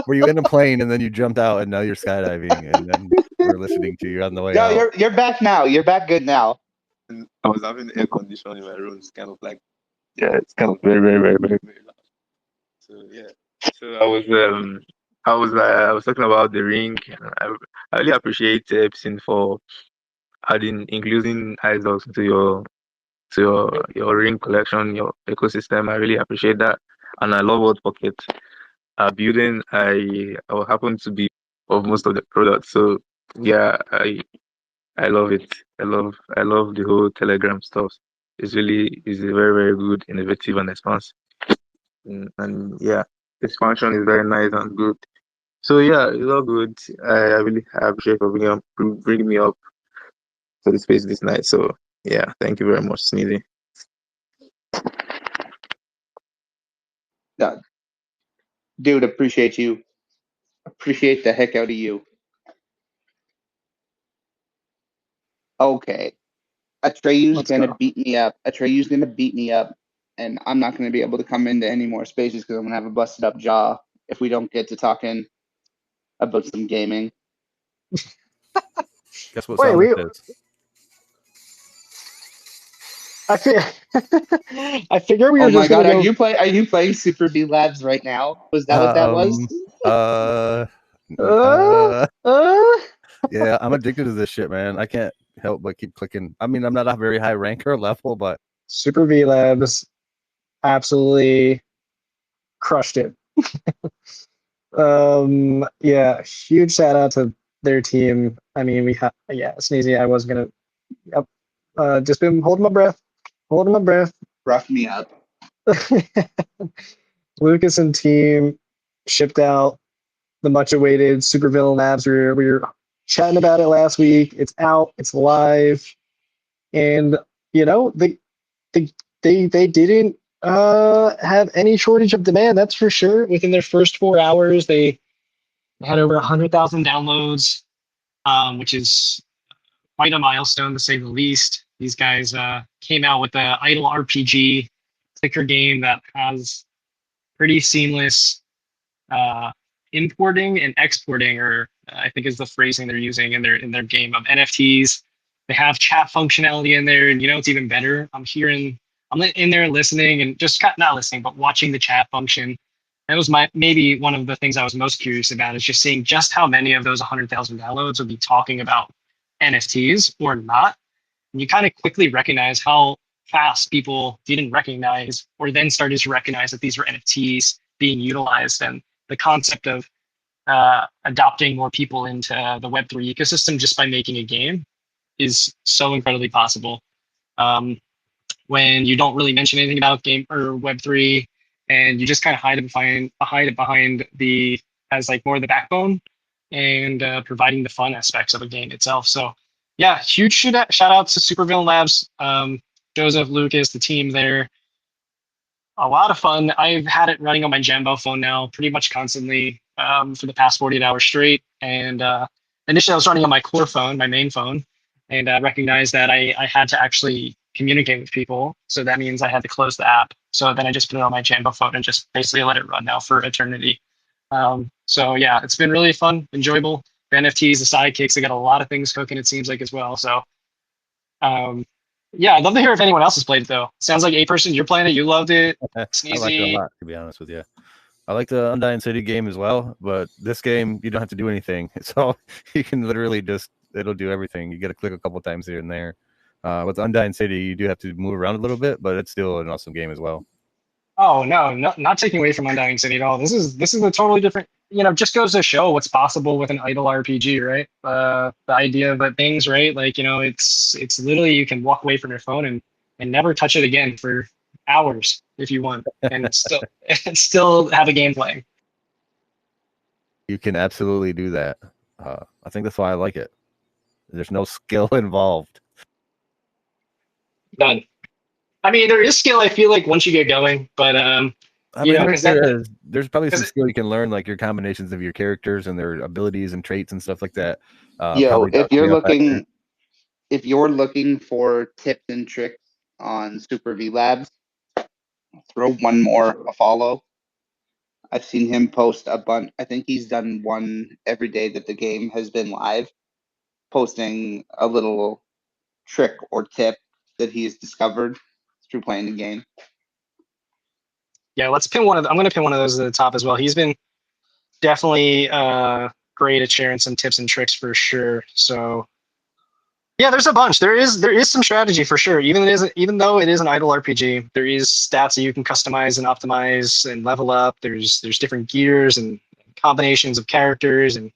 Were you in a plane and then you jumped out and now you're skydiving and then we're listening to you on the way No, out? you're back now. You're back good now. And I was having air conditioning in my room. It's kind of like, yeah, it's kind of very, very, very, very, very loud. So yeah. So I was talking about the ring. I really appreciate Epson for including idols into your ring collection, your ecosystem. I really appreciate that, and I love what Pocket are building. I will happen to be of most of the products, so yeah, I love it. I love the whole Telegram stuff. It's very, very good, innovative, and expansive. And yeah, expansion is very nice and good. So yeah, it's all good. I really appreciate for bringing me up to the space this night. So yeah, thank you very much, Sneezy. Dude, appreciate you. Appreciate the heck out of you. Okay. Atreyu's Let's gonna go. beat me up. Atreyu's gonna beat me up, and I'm not gonna be able to come into any more spaces because I'm gonna have a busted up jaw if we don't get to talking about some gaming. Guess what Wait, sound we. this is? I figure. I figure we were Oh my just gonna god, go. are you playing Super B Labs right now? Was that what that was? Uh, Uh, uh. yeah, I'm addicted to this shit, man. I can't help but keep clicking. I mean, I'm not a very high ranker level, but Super V Labs absolutely crushed it. Yeah, huge shout out to their team. I mean, Sneezy. I was gonna, yep, just been holding my breath. Rough me up. Lucas and team shipped out the much awaited Supervillain Labs. We were chatting about it last week. It's out. It's live, and you know they they didn't have any shortage of demand. That's for sure. Within their first 4 hours, they had over 100,000 downloads, which is quite a milestone to say the least. These guys came out with the Idle RPG clicker game that has pretty seamless uh, importing and exporting, or I think is the phrasing they're using in their game of NFTs. They have chat functionality in there, and you know it's even better. I'm in there listening and just not listening, but watching the chat function. That was maybe one of the things I was most curious about is just seeing just how many of those 100,000 downloads would be talking about NFTs or not. And you kind of quickly recognize how fast people didn't recognize or then started to recognize that these were NFTs being utilized, and the concept of adopting more people into the Web3 ecosystem just by making a game is so incredibly possible. When you don't really mention anything about game or Web3, and you just kind of hide it behind the as like more of the backbone and providing the fun aspects of a game itself. So yeah, huge shout out to Supervillain Labs, Joseph, Lucas, the team there. A lot of fun. I've had it running on my Jambo phone now pretty much constantly for the past 48 hours straight. And initially, I was running on my core phone, my main phone, and I recognized that I had to actually communicate with people. So that means I had to close the app. So then I just put it on my Jambo phone and just basically let it run now for eternity. So yeah, it's been really fun, enjoyable. The NFTs, the sidekicks, they got a lot of things cooking, it seems like, as well. So um, yeah, I'd love to hear if anyone else has played it though. Sounds like a person, you're playing it, you loved it. I like it a Sneezy. lot, to be honest with you. I like the Undying City game as well, but this game you don't have to do anything. So you can literally it'll do everything. You got to click a couple times here and there. With Undying City, you do have to move around a little bit, but it's still an awesome game as well. Oh no, not taking away from Undying City at all. This is a totally different. Just goes to show what's possible with an idle RPG, right? The idea that things, right? Like it's literally you can walk away from your phone and never touch it again for hours if you want, and still have a game playing. You can absolutely do that. I think that's why I like it. There's no skill involved. Done. I mean, there is skill. I feel like once you get going, but I mean, there's probably some 'cause skill you can learn, like your combinations of your characters and their abilities and traits and stuff like that. Yo, Probably if you're looking if you're looking for tips and tricks on Super V Labs, throw one more a follow. I've seen him post a bunch. I think he's done one every day that the game has been live, posting a little trick or tip that he's discovered through playing the game. Yeah, let's pin one of. I'm going to pin one of those at the top as well. He's been definitely great at sharing some tips and tricks for sure. So yeah, there's a bunch. There is some strategy for sure. Even though it is an idle RPG, there is stats that you can customize and optimize and level up. There's different gears and combinations of characters and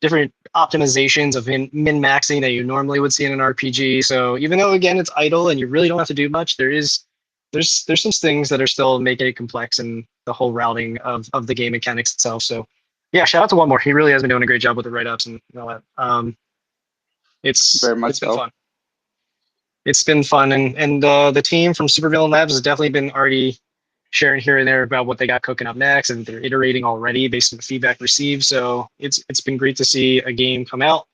different optimizations of min-maxing that you normally would see in an RPG. So even though again it's idle and you really don't have to do much, there's some things that are still making it complex and the whole routing of the game mechanics itself. So yeah, shout out to One More. He really has been doing a great job with the write-ups and all that. It's Very much it's been so. fun. It's been fun, and the team from Supervillain Labs has definitely been already sharing here and there about what they got cooking up next, and they're iterating already based on the feedback received. So it's been great to see a game come out,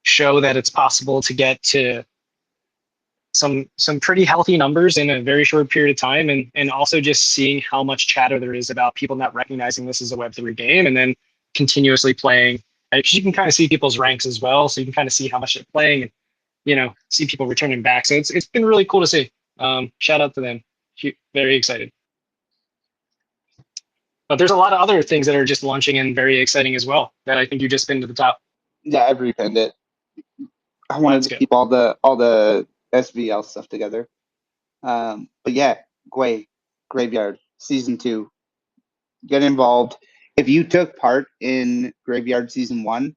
show that it's possible to get to some pretty healthy numbers in a very short period of time, and also just seeing how much chatter there is about people not recognizing this as a Web3 game, and then continuously playing. Because you can kind of see people's ranks as well, so you can kind of see how much they're playing, and see people returning back. So it's been really cool to see. Shout out to them. Very excited. But there's a lot of other things that are just launching and very exciting as well that I think you just pinned to the top. Yeah, I've repinned it. I Well, wanted that's to good. keep all the SVL stuff together. But yeah, Graveyard Season 2. Get involved. If you took part in Graveyard Season 1,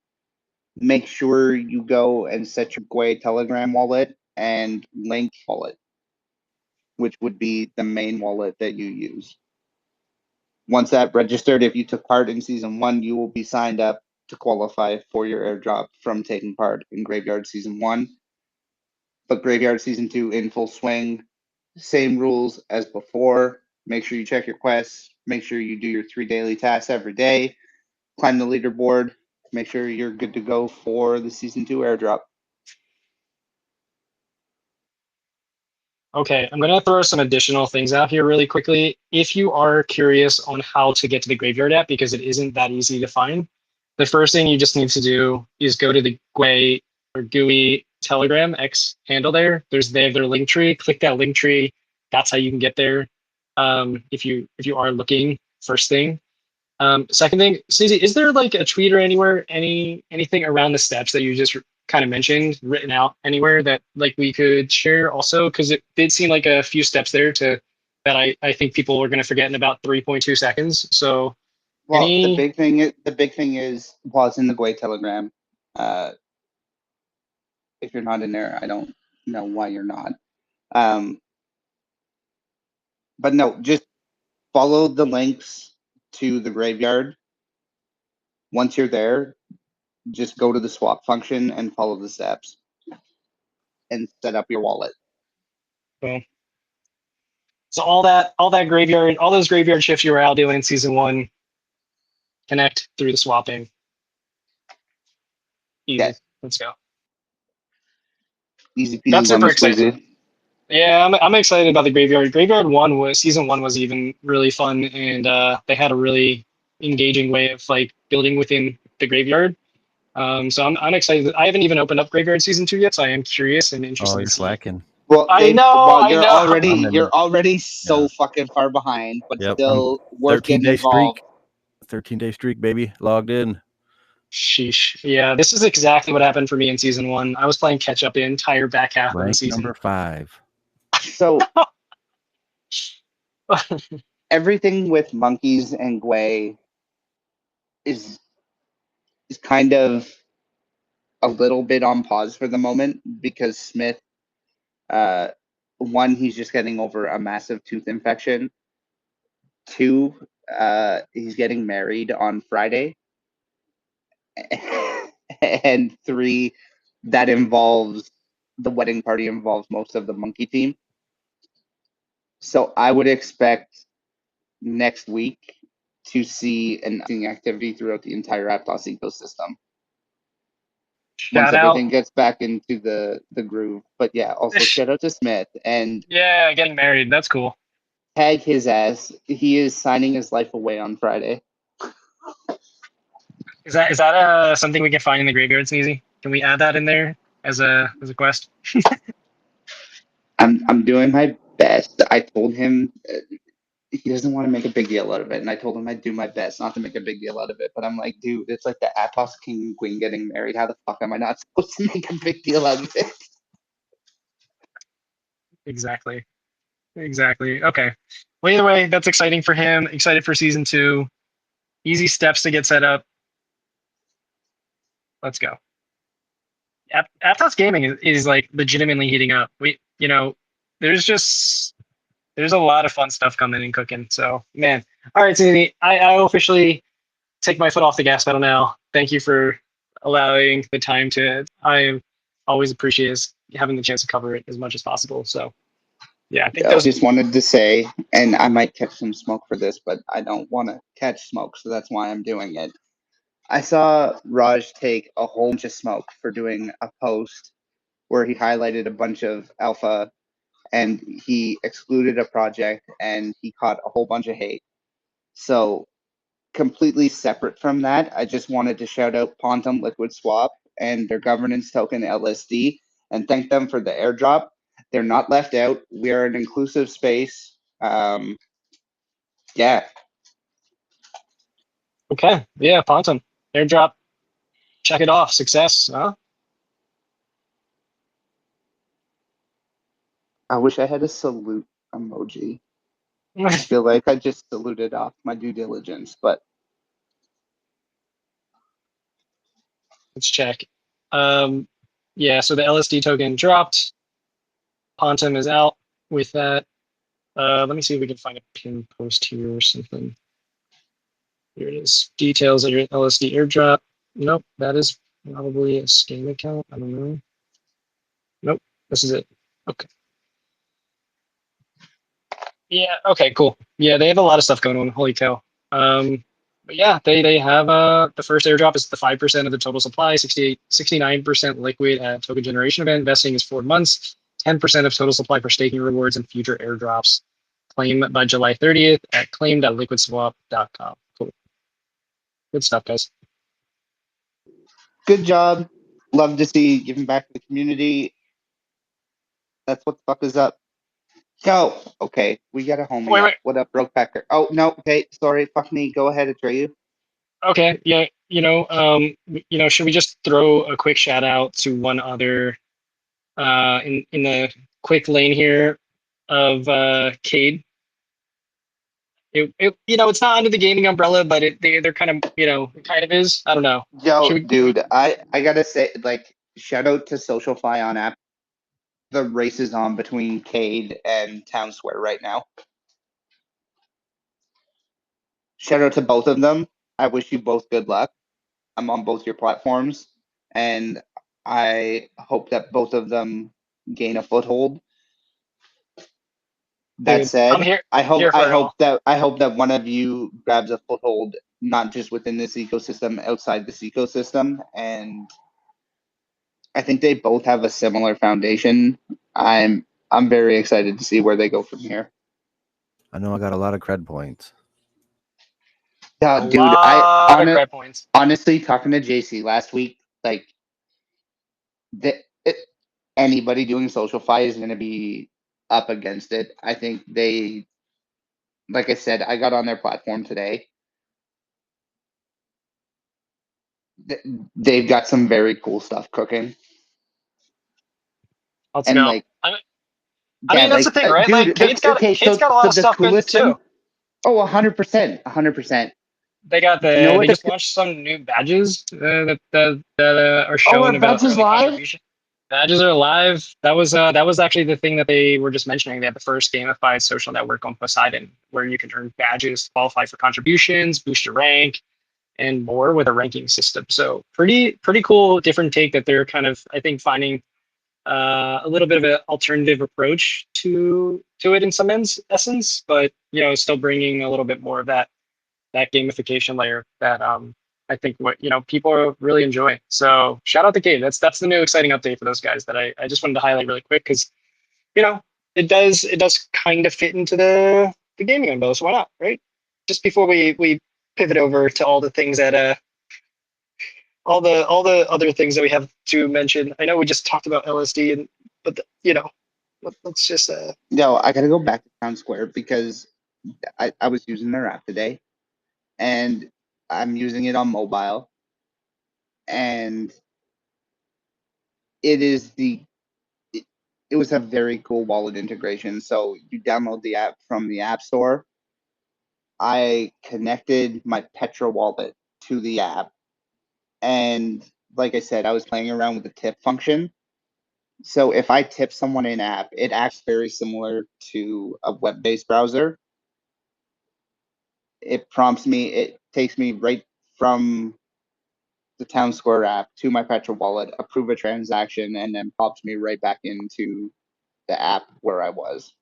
make sure you go and set your Gwei Telegram wallet and link wallet, which would be the main wallet that you use. Once that registered, if you took part in Season 1, you will be signed up to qualify for your airdrop from taking part in Graveyard Season 1. But Graveyard Season 2 in full swing. Same rules as before. Make sure you check your quests. Make sure you do your 3 daily tasks every day. Climb the leaderboard. Make sure you're good to go for the Season 2 airdrop. Okay, I'm going to throw some additional things out here really quickly. If you are curious on how to get to the Graveyard app, because it isn't that easy to find, the first thing you just need to do is go to the Gwei or GUI Telegram X handle there. They have their link tree. Click that link tree. That's how you can get there. If you are looking, first thing. Second thing, Sneezy, is there like a tweet or anywhere, anything around the steps that you just kind of mentioned written out anywhere that like we could share also? Because it did seem like a few steps there that I think people are going to forget in about 3.2 seconds. So Well, the big thing is Paws in the Gwei Telegram. If you're not in there, I don't know why you're not. But no, just follow the links to the graveyard. Once you're there, just go to the swap function and follow the steps and set up your wallet. boom. So all those graveyard shifts you were out doing in season 1, connect through the swapping. Easy. Yes. Let's go. Easy peasy That's super lemon exciting. squeezy. Yeah, I'm excited about the Graveyard. Season 1 was even really fun, and they had a really engaging way of like building within the Graveyard. So I'm excited. I haven't even opened up Graveyard Season 2 yet, so I am curious and interested Oh, to you're see. slacking. Well, I know. you're already so fucking far behind, but Yep, still worth getting 13-day involved. streak. 13-day streak, baby. Logged in. Sheesh. Yeah, this is exactly what happened for me in Season 1. I was playing catch up the entire back half of the Rank season. number 5. So everything with monkeys and Gwei is kind of a little bit on pause for the moment because Smith, one, he's just getting over a massive tooth infection. 2, he's getting married on Friday. And 3, the wedding party involves most of the monkey team. So I would expect next week to see an activity throughout the entire Aptos ecosystem. once Shout out. everything gets back into the groove. But yeah, also shout out to Smith and Yeah, getting married. That's cool. tag his ass. He is signing his life away on Friday. Is that something we can find in the graveyard, Sneezy? Can we add that in there as a quest? I'm doing my best. I told him he doesn't want to make a big deal out of it, and I told him I'd do my best not to make a big deal out of it. But I'm like, dude, it's like the Aptos king and queen getting married. How the fuck am I not supposed to make a big deal out of it? Exactly. Okay. Well, either way, that's exciting for him. Excited for season 2. Easy steps to get set up. Let's go. Aptos Gaming is like legitimately heating up. There's a lot of fun stuff coming and cooking. So man, all right, Sneezy, I officially take my foot off the gas pedal now. Thank you for allowing the time to. I always appreciate having the chance to cover it as much as possible. So yeah, I think I those. just wanted to say, and I might catch some smoke for this, but I don't want to catch smoke, so that's why I'm doing it. I saw Raj take a whole bunch of smoke for doing a post where he highlighted a bunch of alpha and he excluded a project and he caught a whole bunch of hate. So completely separate from that, I just wanted to shout out Pontum Liquid Swap and their governance token LSD and thank them for the airdrop. They're not left out. We are an inclusive space. Yeah. Okay. Yeah, Pontum. Airdrop. Check it off. Success. Huh? I wish I had a salute emoji. I feel like I just saluted off my due diligence, but Let's check. Yeah, so the LSD token dropped. Pontum is out with that. Let me see if we can find a pin post here or something. Here it is. Details of your LSD airdrop. Nope, that is probably a scam account. I don't know. Nope, this is it. Okay. Yeah, okay, cool. Yeah, they have a lot of stuff going on. Holy cow. But yeah, they have the first airdrop is the 5% of the total supply, 69% liquid at token generation event. Investing is 4 months, 10% of total supply for staking rewards and future airdrops. Claim by July 30th at claim.liquidswap.com. Cool. Good stuff, guys. good job. Love to see you giving back to the community. That's what the fuck is up. Yo, okay, we got a homie Wait, up. wait. What up, Broke Packer? Oh no, okay, sorry, fuck me. Go ahead, Atreyu. Okay, yeah, should we just throw a quick shout out to one other in the quick lane here of Cade? It's not under the gaming umbrella, but they're kind of, it kind of is. I don't know. Yo, Should we? dude, I gotta say, like, shout out to Social Fly on app. The race is on between Cade and Town Square right now. Shout out to both of them. I wish you both good luck. I'm on both your platforms, and I hope that both of them gain a foothold. That Dude, I'm said, here I hope here for it all. I hope that one of you grabs a foothold, not just within this ecosystem, outside this ecosystem, and I think they both have a similar foundation. I'm very excited to see where they go from here. I know I got a lot of cred points. Yeah, A dude, lot of cred points. honestly talking to JC last week, like the, it, anybody doing social fi is going to be up against it. I think they, like I said, I got on their platform today. They've got some very cool stuff cooking, Let's and go. like, I yeah, mean, that's the like, thing, right? Like, dude. Kate's got a lot of The stuff cooking coolest thing. too. Oh, 100%, 100%. They got You know what they just launched some new badges that are showing are about badges early live? contribution. Badges are live. That was actually the thing that they were just mentioning. They had the first gamified social network on Poseidon, where you can earn badges, qualify for contributions, boost your rank, and more with a ranking system. So pretty cool, different take that they're kind of, I think, finding a little bit of an alternative approach to it in some essence, but still bringing a little bit more of that gamification layer that I think what people really enjoy. So shout out to Cave. That's the new exciting update for those guys that I just wanted to highlight really quick because it does kind of fit into the gaming umbrella. So why not, right? Just before we pivot over to all the things that all the other things that we have to mention. I know we just talked about LSD but let's just No, I gotta go back to Town Square because I was using their app today, and I'm using it on mobile, and it is it was a very cool wallet integration. So you download the app from the App Store. I connected my Petra wallet to the app, and like I said, I was playing around with the tip function. So if I tip someone in app, it acts very similar to a web-based browser. It prompts me, it takes me right from the Town Square app to my Petra wallet, approve a transaction, and then pops me right back into the app where I was.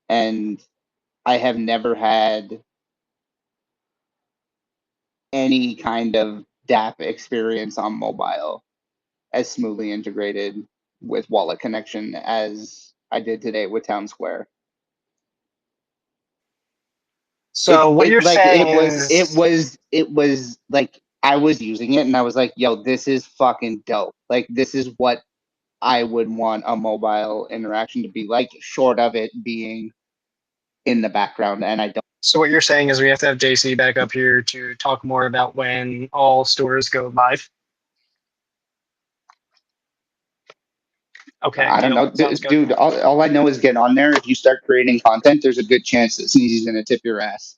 And I have never had any kind of DApp experience on mobile as smoothly integrated with wallet connection as I did today with Town Square. so what you're saying is It was like I was using it and I was like, yo, this is fucking dope. Like this is what I would want a mobile interaction to be like, short of it being in the background. And I don't. so what you're saying is we have to have JC back up here to talk more about when all stores go live. Okay, I don't deal. know, Sounds good. dude. All I know is get on there. If you start creating content, there's a good chance that Sneezy's gonna tip your ass.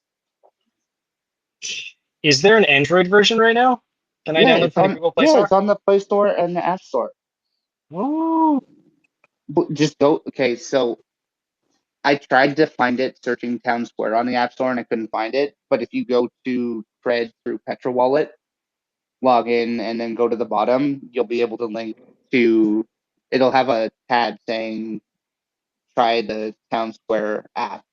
Is there an Android version right now? Can I download from the Google Play Store? It's on the Play Store and the App Store. Oh, Just go. Okay, so I tried to find it searching Town Square on the App Store and I couldn't find it. But if you go to Cred through Petra Wallet, log in, and then go to the bottom, you'll be able to link to. It'll have a tab saying try the Town Square app,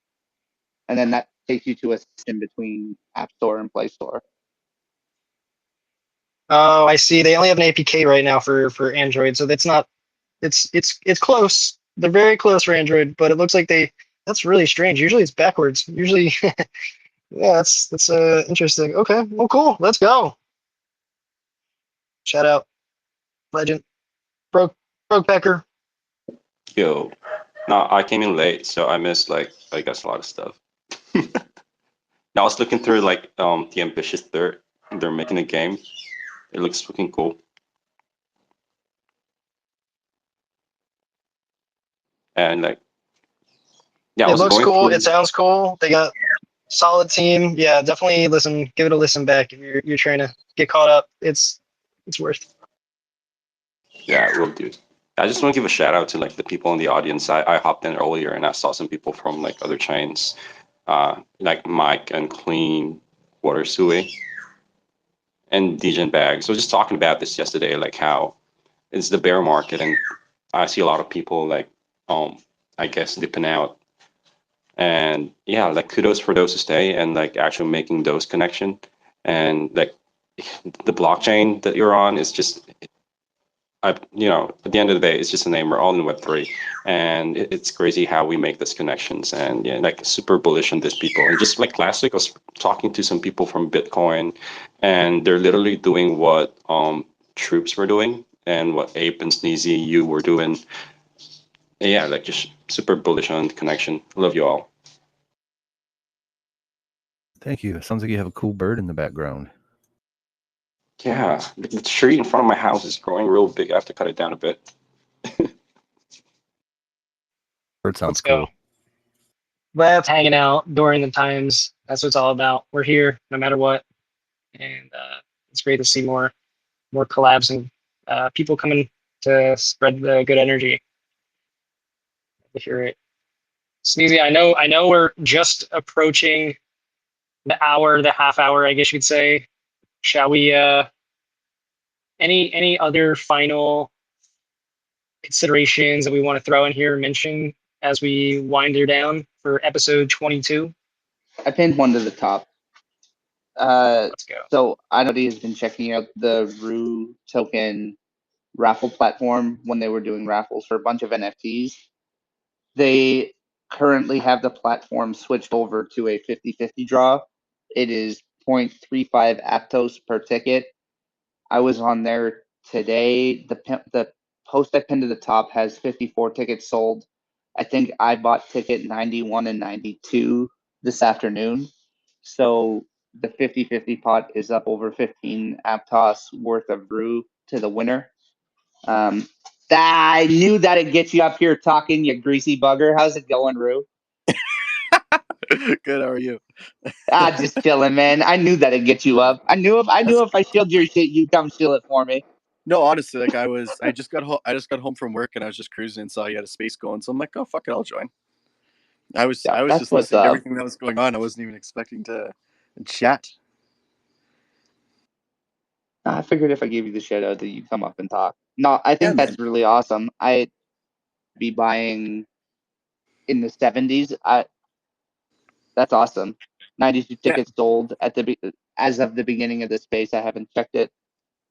and then that takes you to a system between App Store and Play Store. oh, I see. They only have an APK right now for Android, so that's not. It's close. They're very close for Android, but it looks like they. That's really strange. Usually it's backwards. Usually, yeah, that's interesting. Okay, well, cool. Let's go. Shout out, legend, broke Pecker. Yo, no, I came in late, so I missed like I guess a lot of stuff. Now I was looking through like the ambitious they're making a game. It looks freaking cool. And like yeah, I It was looks going cool. through It sounds cool. They got solid team. Yeah, definitely listen. Give it a listen back if you're trying to get caught up. It's worth. yeah, will do. I just want to give a shout out to like the people in the audience. I hopped in earlier and I saw some people from like other chains, like Mike and Clean, Water Sui, and DJ Bag. So just talking about this yesterday, like how it's the bear market, and I see a lot of people like I guess dipping out. And yeah, like kudos for those who stay and like actually making those connection. And like the blockchain that you're on is just at the end of the day, it's just a name. We're all in Web3, and it's crazy how we make these connections. And yeah, like super bullish on these people. And just like last week, I was talking to some people from Bitcoin, and they're literally doing what Troops were doing and what Ape and Sneezy you were doing. And yeah, like just super bullish on the connection. Love you all. Thank you. It sounds like you have a cool bird in the background. Yeah, the tree in front of my house is growing real big. I have to cut it down a bit. Bird sounds Let's go. cool. Let's hanging out during the times. That's what it's all about. We're here no matter what, and it's great to see more collabs and people coming to spread the good energy. To hear it, Sneezy. I know we're just approaching the half hour, I guess you could say. Shall we? Any other final considerations that we want to throw in here and mention as we wind her down for episode 22? I pinned one to the top. Uh, Let's go. so I know he has been checking out the ROO token raffle platform when they were doing raffles for a bunch of NFTs. They currently have the platform switched over to a 50-50 draw. It is 0.35 Aptos per ticket. I was on there today. The post I pinned to the top has 54 tickets sold. I think I bought ticket 91 and 92 this afternoon. So the 50-50 pot is up over 15 Aptos worth of ROO to the winner. I knew that'd get you up here talking, you greasy bugger. How's it going, ROO? Good. How are you? Just chilling, man. I knew that'd get you up. I knew if I shield your shit, you'd come steal it for me. No, honestly, like I just got home. I just got home from work and I was just cruising and saw you had a space going. So I'm like, oh fuck it, I'll join. Yeah, I was that's just what's listening to up. everything that was going on. I wasn't even expecting to chat. I figured if I gave you the shout out that you'd come up and talk. No, I Yeah, think man. that's really awesome. I'd be buying in the 70s. That's awesome. 92 Yeah, tickets sold as of the beginning of the space. I haven't checked it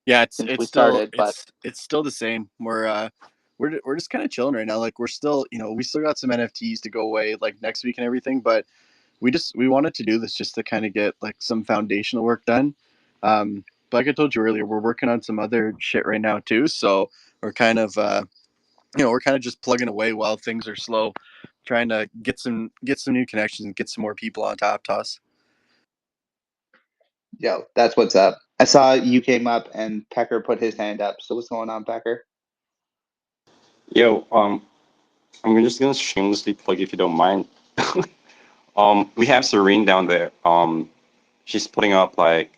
yeah. since we started, but It's still the same. We're just kind of chilling right now. Like we're still we still got some NFTs to go away like next week and everything, but we wanted to do this just to kind of get like some foundational work done. But like I told you earlier, we're working on some other shit right now too. So we're kind of we're kind of just plugging away while things are slow, trying to get some new connections and get some more people on top toss. yo, that's what's up. I saw you came up and Pecker put his hand up. So what's going on, Pecker? Yo, I'm just gonna shamelessly plug if you don't mind. We have Serene down there. She's putting up like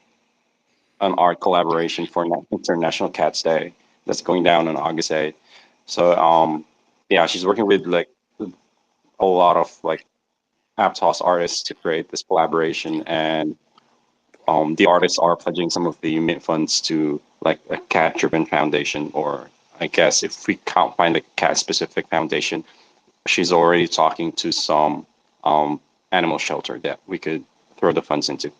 an art collaboration for International Cats Day that's going down on August 8th. So yeah, she's working with like a lot of like Aptos artists to create this collaboration, and the artists are pledging some of the mint funds to like a cat-driven foundation, or I guess if we can't find a cat-specific foundation, she's already talking to some animal shelter that we could throw the funds into.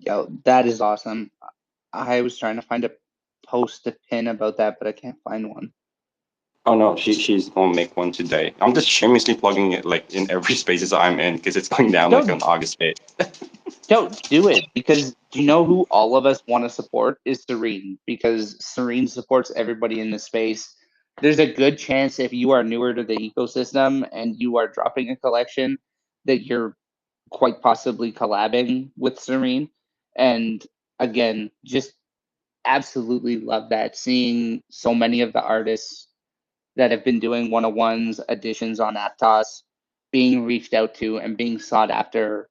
Yo, that is awesome. I was trying to find a post to pin about that, but I can't find one. Oh no, she's gonna make one today. I'm just shamelessly plugging it like in every spaces I'm in because it's going down like No, on August 8th. don't do it, because do you know who all of us want to support is Serene, because Serene supports everybody in the space. There's a good chance if you are newer to the ecosystem and you are dropping a collection that you're quite possibly collabing with Serene. And again, just absolutely love that, seeing so many of the artists that have been doing 101s editions on Aptos being reached out to and being sought after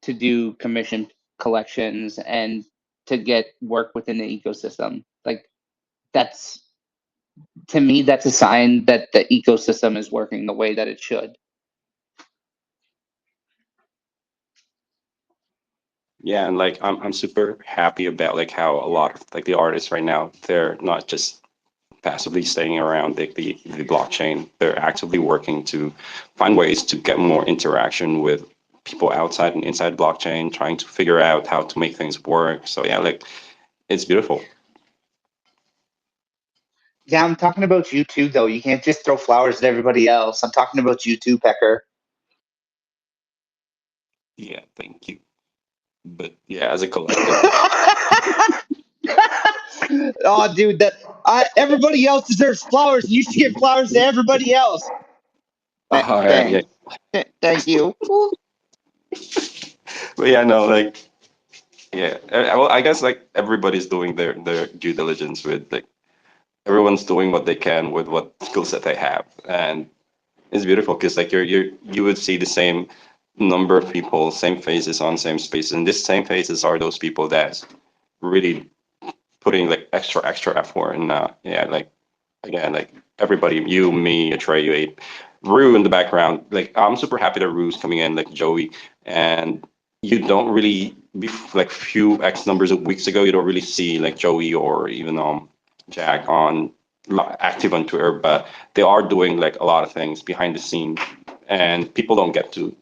to do commission collections and to get work within the ecosystem. Like, that's, to me, that's a sign that the ecosystem is working the way that it should. Yeah, and like I'm super happy about like how a lot of like the artists right now, they're not just passively staying around the blockchain. They're actively working to find ways to get more interaction with people outside and inside blockchain, trying to figure out how to make things work. So yeah, like it's beautiful. Yeah, I'm talking about you too, though. You can't just throw flowers at everybody else. I'm talking about you too, Pecker. Yeah, thank you. But yeah, as a collective. Oh, dude, everybody else deserves flowers. You should give flowers to everybody else. All right, yeah. Thanks. Thank you. But yeah, no, like yeah. Well, I guess like everybody's doing their due diligence with like everyone's doing what they can with what skill set they have, and it's beautiful because like you would see the same number of people, same faces on same spaces, and this same faces are those people that's really putting like extra effort, and yeah, like again, like everybody, you, me, Atreyu, Rue in the background. Like I'm super happy that Rue's coming in, like Joey, and you don't really like few X numbers of weeks ago, you don't really see like Joey or even Jack on active on Twitter, but they are doing like a lot of things behind the scene, and people don't get to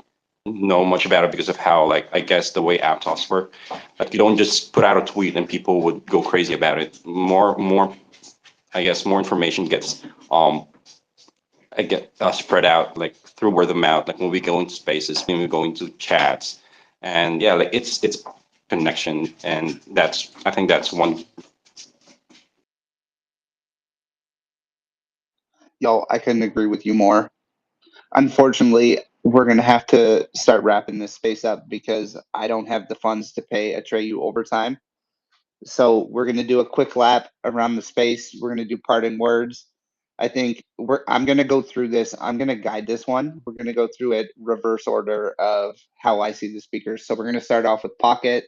know much about it because of how, like, I guess the way Aptos work. Like, you don't just put out a tweet and people would go crazy about it. More, I guess, more information gets spread out, like, through word of mouth. Like, when we go into spaces, when we go into chats, and yeah, like, it's connection, and I think that's one. Yo, I couldn't agree with you more. Unfortunately, we're gonna have to start wrapping this space up because I don't have the funds to pay Atreyu overtime. So we're gonna do a quick lap around the space. We're gonna do parting words. I think I'm gonna go through this. I'm gonna guide this one. We're gonna go through it reverse order of how I see the speakers. So we're gonna start off with Pocket,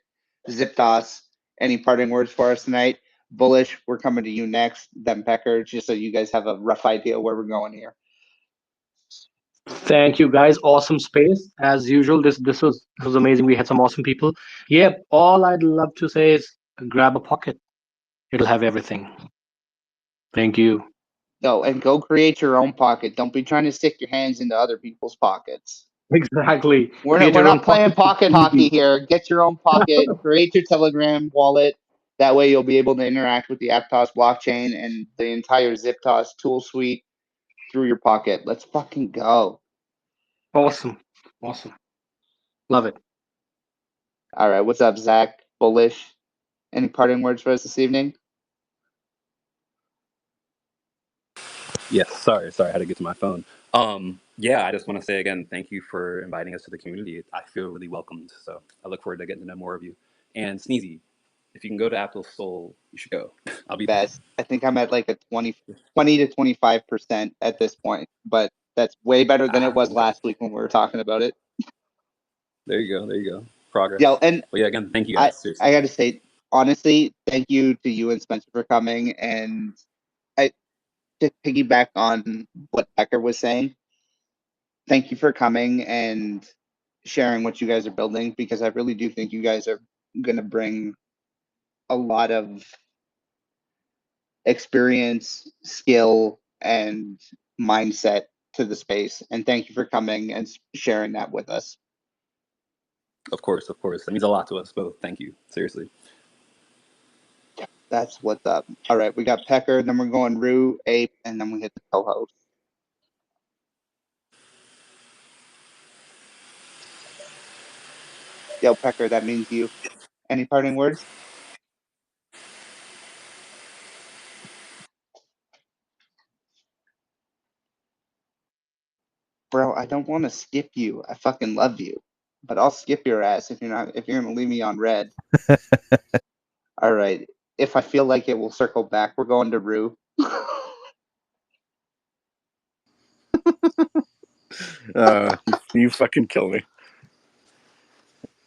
Ziptos. Any parting words for us tonight? Bullish, we're coming to you next. Then Pecker, just so you guys have a rough idea where we're going here. Thank you, guys. Awesome space as usual. This was amazing. We had some awesome people. Yeah, all I'd love to say is grab a pocket. It'll have everything. Thank you. No, and go create your own pocket. Don't be trying to stick your hands into other people's pockets. Exactly. We're Create not, we're your own not playing pocket hockey easy. here. Get your own pocket. Create your Telegram wallet. That way you'll be able to interact with the Aptos blockchain and the entire Ziptos tool suite through your pocket. Let's fucking go. Awesome. Awesome. Love it. All right. What's up, Zach? Bullish. Any parting words for us this evening? Yes, sorry, I had to get to my phone. Yeah, I just want to say again, thank you for inviting us to the community. I feel really welcomed, so I look forward to getting to know more of you. And Sneezy, if you can go to Aptos Soul, you should go. I'll be there. Best. I think I'm at like a 20 to 25% at this point, but that's way better than it was last week when we were talking about it. There you go. Progress. Yeah, and Well, yeah, again, thank you I guys. Seriously. got to say, honestly, thank you to you and Spencer for coming. And to piggyback on what Becker was saying, thank you for coming and sharing what you guys are building, because I really do think you guys are going to bring a lot of experience, skill, and mindset to the space. And thank you for coming and sharing that with us. Of course. That means a lot to us both. Thank you. Seriously. That's what's up. All right, we got Pecker, then we're going ROO, Ape, and then we hit the co-host. Yo, Pecker, that means you. Any parting words? Bro, I don't want to skip you. I fucking love you. But I'll skip your ass if you're gonna leave me on red. All right. If I feel like it, we'll circle back. We're going to ROO. You fucking kill me.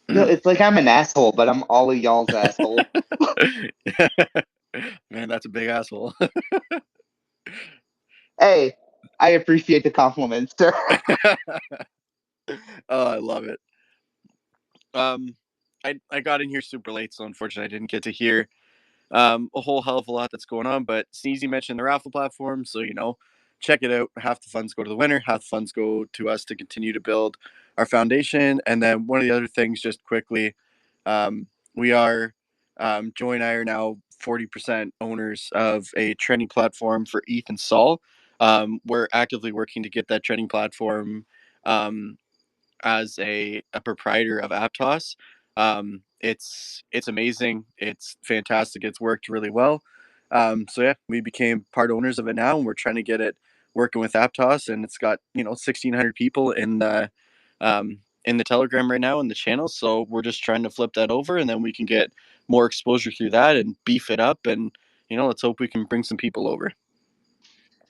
No, it's like I'm an asshole, but I'm all of y'all's asshole. Man, that's a big asshole. Hey, I appreciate the compliments, sir. Oh, I love it. I got in here super late, so unfortunately I didn't get to hear a whole hell of a lot that's going on. But Sneezy mentioned the raffle platform, so check it out. Half the funds go to the winner, half the funds go to us to continue to build our foundation. And then one of the other things, just quickly, we are Joy and I are now 40% owners of a trending platform for ETH and Sol. We're actively working to get that trending platform as a proprietor of Aptos. It's amazing. It's fantastic. It's worked really well. So yeah, we became part owners of it now, and we're trying to get it working with Aptos. And it's got 1,600 people in the Telegram right now in the channel. So we're just trying to flip that over, and then we can get more exposure through that and beef it up. And let's hope we can bring some people over.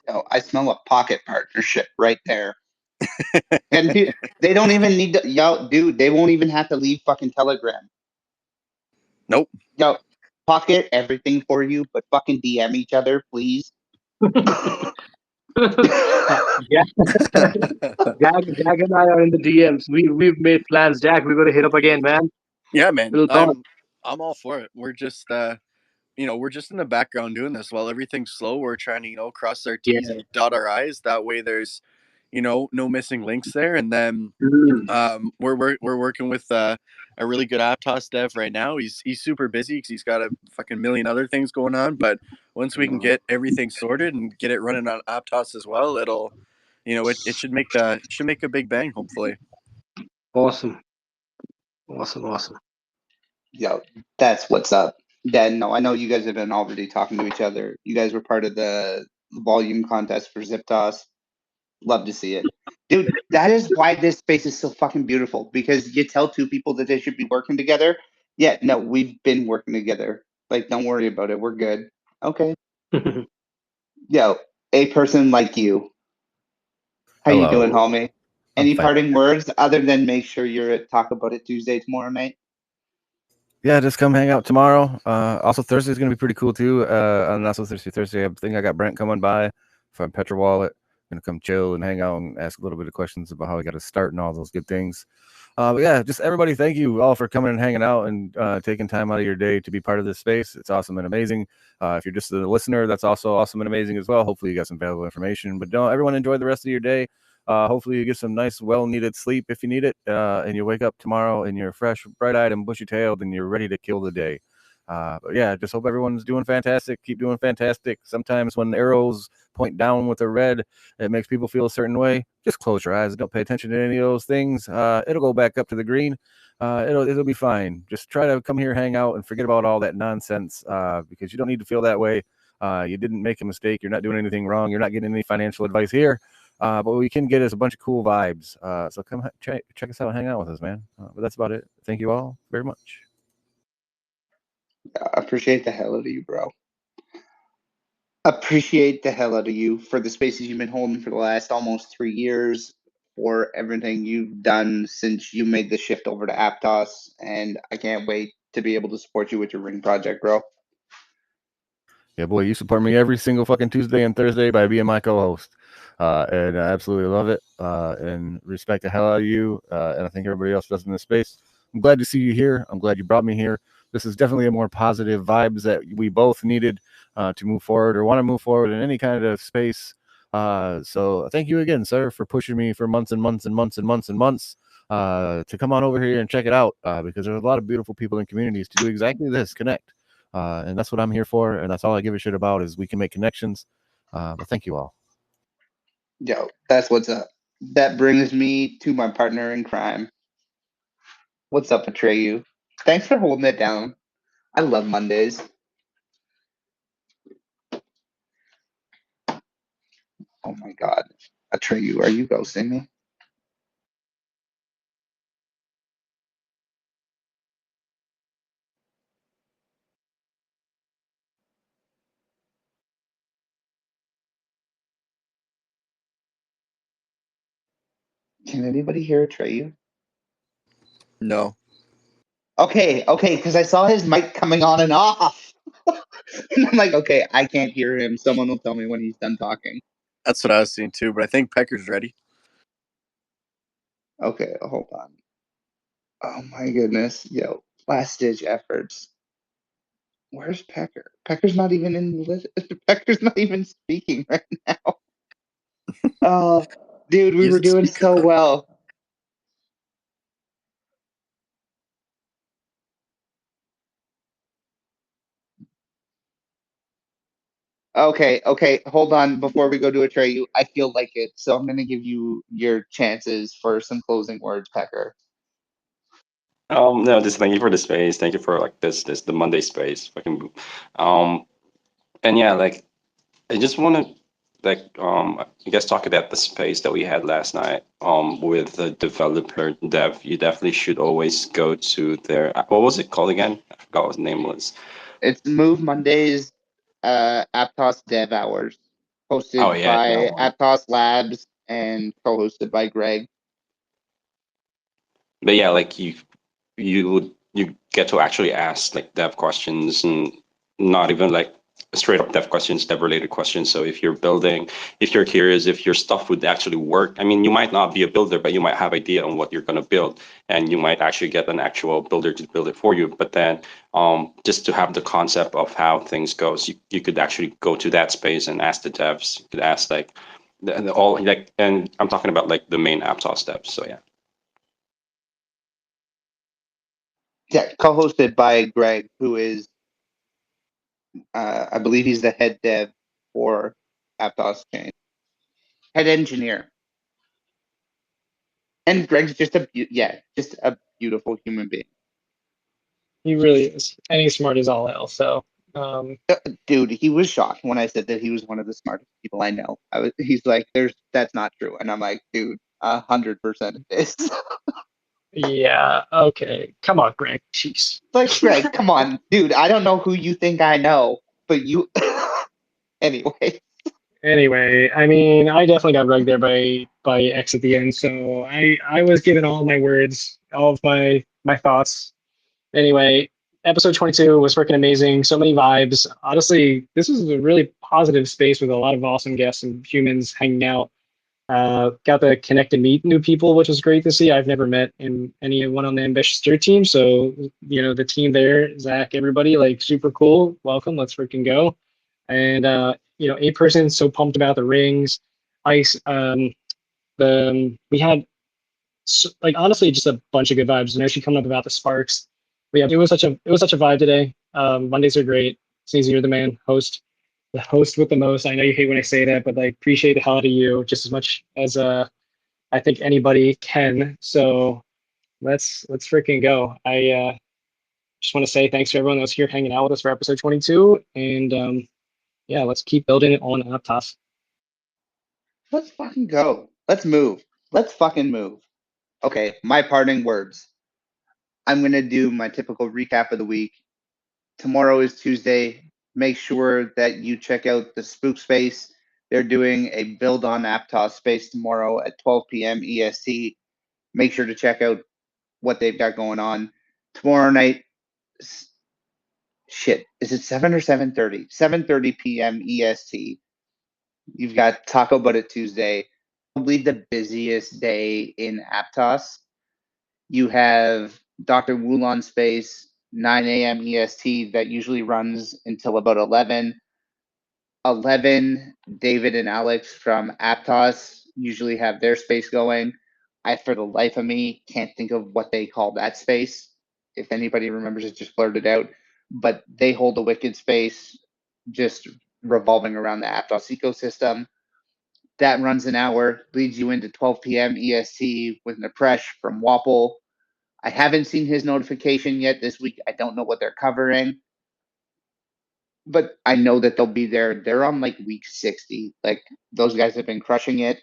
Yo, I smell a pocket partnership right there. And they don't even need to, yo, dude, they won't even have to leave fucking Telegram. Nope. Yo, Pocket, everything for you, but fucking DM each other, please. Yeah. Jack and I are in the DMs. We've made plans. Jack, we're gonna hit up again, man. Yeah, man. We'll talk. I'm all for it. We're just we're just in the background doing this while everything's slow. We're trying to cross our T's Yeah. and dot our I's. That way there's no missing links there. And then we're working with a really good Aptos dev right now. He's super busy because he's got a fucking million other things going on. But once we can get everything sorted and get it running on Aptos as well, it'll it should make a big bang, hopefully. Awesome. Awesome. Yo, that's what's up. Dan, no, I know you guys have been already talking to each other. You guys were part of the volume contest for Ziptos. Love to see it. Dude, that is why this space is so fucking beautiful, because you tell two people that they should be working together. Yeah, no, we've been working together. Like, don't worry about it. We're good. Okay. Yo, a person like you. How you doing, Hello. homie? I'm Any fine. parting words other than make sure you're at Talk About It Tuesday tomorrow night? Yeah, just come hang out tomorrow. Also Thursday's gonna be pretty cool too. And also Thursday, I think I got Brent coming by from Petra Wallet. Gonna come chill and hang out and ask a little bit of questions about how we got to start and all those good things. But yeah, just everybody, thank you all for coming and hanging out and taking time out of your day to be part of this space. It's awesome and amazing. If you're just a listener, that's also awesome and amazing as well. Hopefully you got some valuable information. But don't everyone enjoy the rest of your day. Hopefully you get some nice, well-needed sleep if you need it, and you wake up tomorrow and you're fresh, bright-eyed, and bushy-tailed, and you're ready to kill the day. But yeah, just hope everyone's doing fantastic. Keep doing fantastic. Sometimes when arrows point down with a red, it makes people feel a certain way. Just close your eyes and don't pay attention to any of those things. It'll go back up to the green. It'll be fine. Just try to come here, hang out, and forget about all that nonsense, because you don't need to feel that way. You didn't make a mistake. You're not doing anything wrong. You're not getting any financial advice here. But we can get us a bunch of cool vibes. So come check us out and hang out with us, man. But that's about it. Thank you all very much. I appreciate the hell out of you, bro. Appreciate the hell out of you for the spaces you've been holding for the last almost 3 years, for everything you've done since you made the shift over to Aptos, and I can't wait to be able to support you with your ring project, bro. Yeah, boy, you support me every single fucking Tuesday and Thursday by being my co-host. And I absolutely love it, and respect the hell out of you. And I think everybody else does in this space. I'm glad to see you here. I'm glad you brought me here. This is definitely a more positive vibes that we both needed to move forward or want to move forward in any kind of space. So thank you again, sir, for pushing me for months and months and months and months and months to come on over here and check it out, because there's a lot of beautiful people in communities to do exactly this, connect. And that's what I'm here for, and that's all I give a shit about is we can make connections. But thank you all. Yo, that's what's up. That brings me to my partner in crime. What's up, Atreyu? Thanks for holding it down. I love Mondays. Oh my god. Atreyu, are you ghosting me? Can anybody hear Atreyu? No. Okay, because I saw his mic coming on and off. And I'm like, okay, I can't hear him. Someone will tell me when he's done talking. That's what I was seeing too, but I think Pecker's ready. Okay, hold on. Oh my goodness. Yo, last ditch efforts. Where's Pecker? Pecker's not even in the list. Pecker's not even speaking right now. Oh, dude, we were doing so well. Okay, hold on. Before we go to Atreyu, I feel like it, so I'm gonna give you your chances for some closing words, Pecker. No, just thank you for the space. Thank you for like this the Monday space. Fucking, and yeah, like I just want to like you guys talk about the space that we had last night with the developer dev. You definitely should always go to their what was it called again? I forgot what the name was. It's Move Mondays, Aptos Dev Hours, hosted Oh yeah, that by one. Aptos Labs and co-hosted by Greg. But yeah, like you get to actually ask like dev questions and not even like straight up dev questions, dev related questions. So if you're building, if you're curious if your stuff would actually work, I mean, you might not be a builder, but you might have idea on what you're going to build, and you might actually get an actual builder to build it for you. But then just to have the concept of how things goes, you could actually go to that space and ask the devs. You could ask like the all like, and I'm talking about like the main Aptos steps. So yeah. Yeah, co-hosted by Greg, who is, I believe he's the head dev for Aptos Chain, head engineer. And Greg's just just a beautiful human being. He really is, and he's smart as all hell. So, Dude, he was shocked when I said that he was one of the smartest people I know. He's like, that's not true," and I'm like, "Dude, 100% it is." yeah, okay, come on, Greg. Jeez. Like, Greg, come on, dude. I don't know who you think I know, but you. Anyway. Anyway, I mean, I definitely got rugged there by X at the end. So I was given all my words, all of my thoughts. Anyway, episode 22 was freaking amazing. So many vibes. Honestly, this was a really positive space with a lot of awesome guests and humans hanging out. Got to connect and meet new people, which was great to see. I've never met anyone on the Ambitious Steer team. So, the team there, Zach, everybody, like super cool. Welcome. Let's freaking go. And, 8 person, so pumped about the rings. Ice. We had like honestly just a bunch of good vibes. Denoshi coming up about the sparks. But yeah, it was such a vibe today. Mondays are great. Sneezy, you're the man, host, the host with the most. I know you hate when I say that, but like appreciate the hell out of you just as much as I think anybody can. So let's freaking go. I just want to say thanks to everyone that was here hanging out with us for episode 22, and yeah, let's keep building it on Aptos. Let's fucking go. Let's move. Let's fucking move. Okay, my parting words. I'm going to do my typical recap of the week. Tomorrow is Tuesday. Make sure that you check out the Spook Space. They're doing a build on Aptos space tomorrow at 12 p.m. EST. Make sure to check out what they've got going on. Tomorrow night, shit, is it 7 or 7:30? 7:30 p.m. EST. You've got Taco Butt Tuesday, probably the busiest day in Aptos. You have Dr. Wulon Space, 9 a.m. EST, that usually runs until about 11. 11, David and Alex from Aptos usually have their space going. I, for the life of me, can't think of what they call that space. If anybody remembers it, just blurt it out. But they hold a wicked space just revolving around the Aptos ecosystem. That runs an hour, leads you into 12 p.m. EST with Napresh from Wapple. I haven't seen his notification yet this week. I don't know what they're covering, but I know that they'll be there. They're on like week 60. Like, those guys have been crushing it.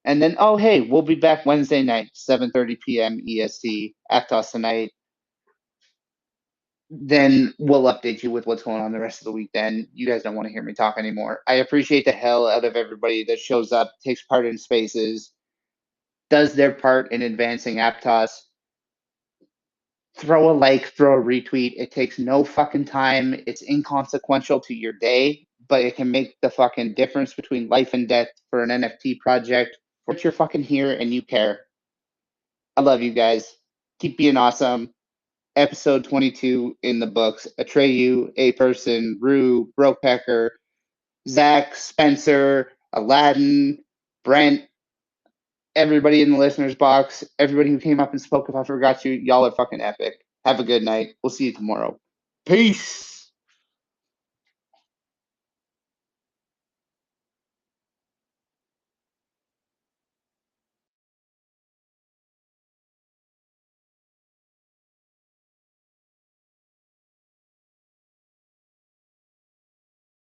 And then, oh, hey, we'll be back Wednesday night, 7:30 p.m. EST, Aptos tonight. Then we'll update you with what's going on the rest of the week. Then you guys don't want to hear me talk anymore. I appreciate the hell out of everybody that shows up, takes part in spaces, does their part in advancing Aptos. Throw a like, throw a retweet. It takes no fucking time. It's inconsequential to your day, but it can make the fucking difference between life and death for an NFT project. But you're fucking here and you care. I love you guys. Keep being awesome. Episode 22 in the books. Atreyu, 8person, ROO, Brokepecker, Zach, Spencer, Aladdin, Brent, everybody in the listeners box, everybody who came up and spoke. If I forgot you, y'all are fucking epic. Have a good night. We'll see you tomorrow. Peace.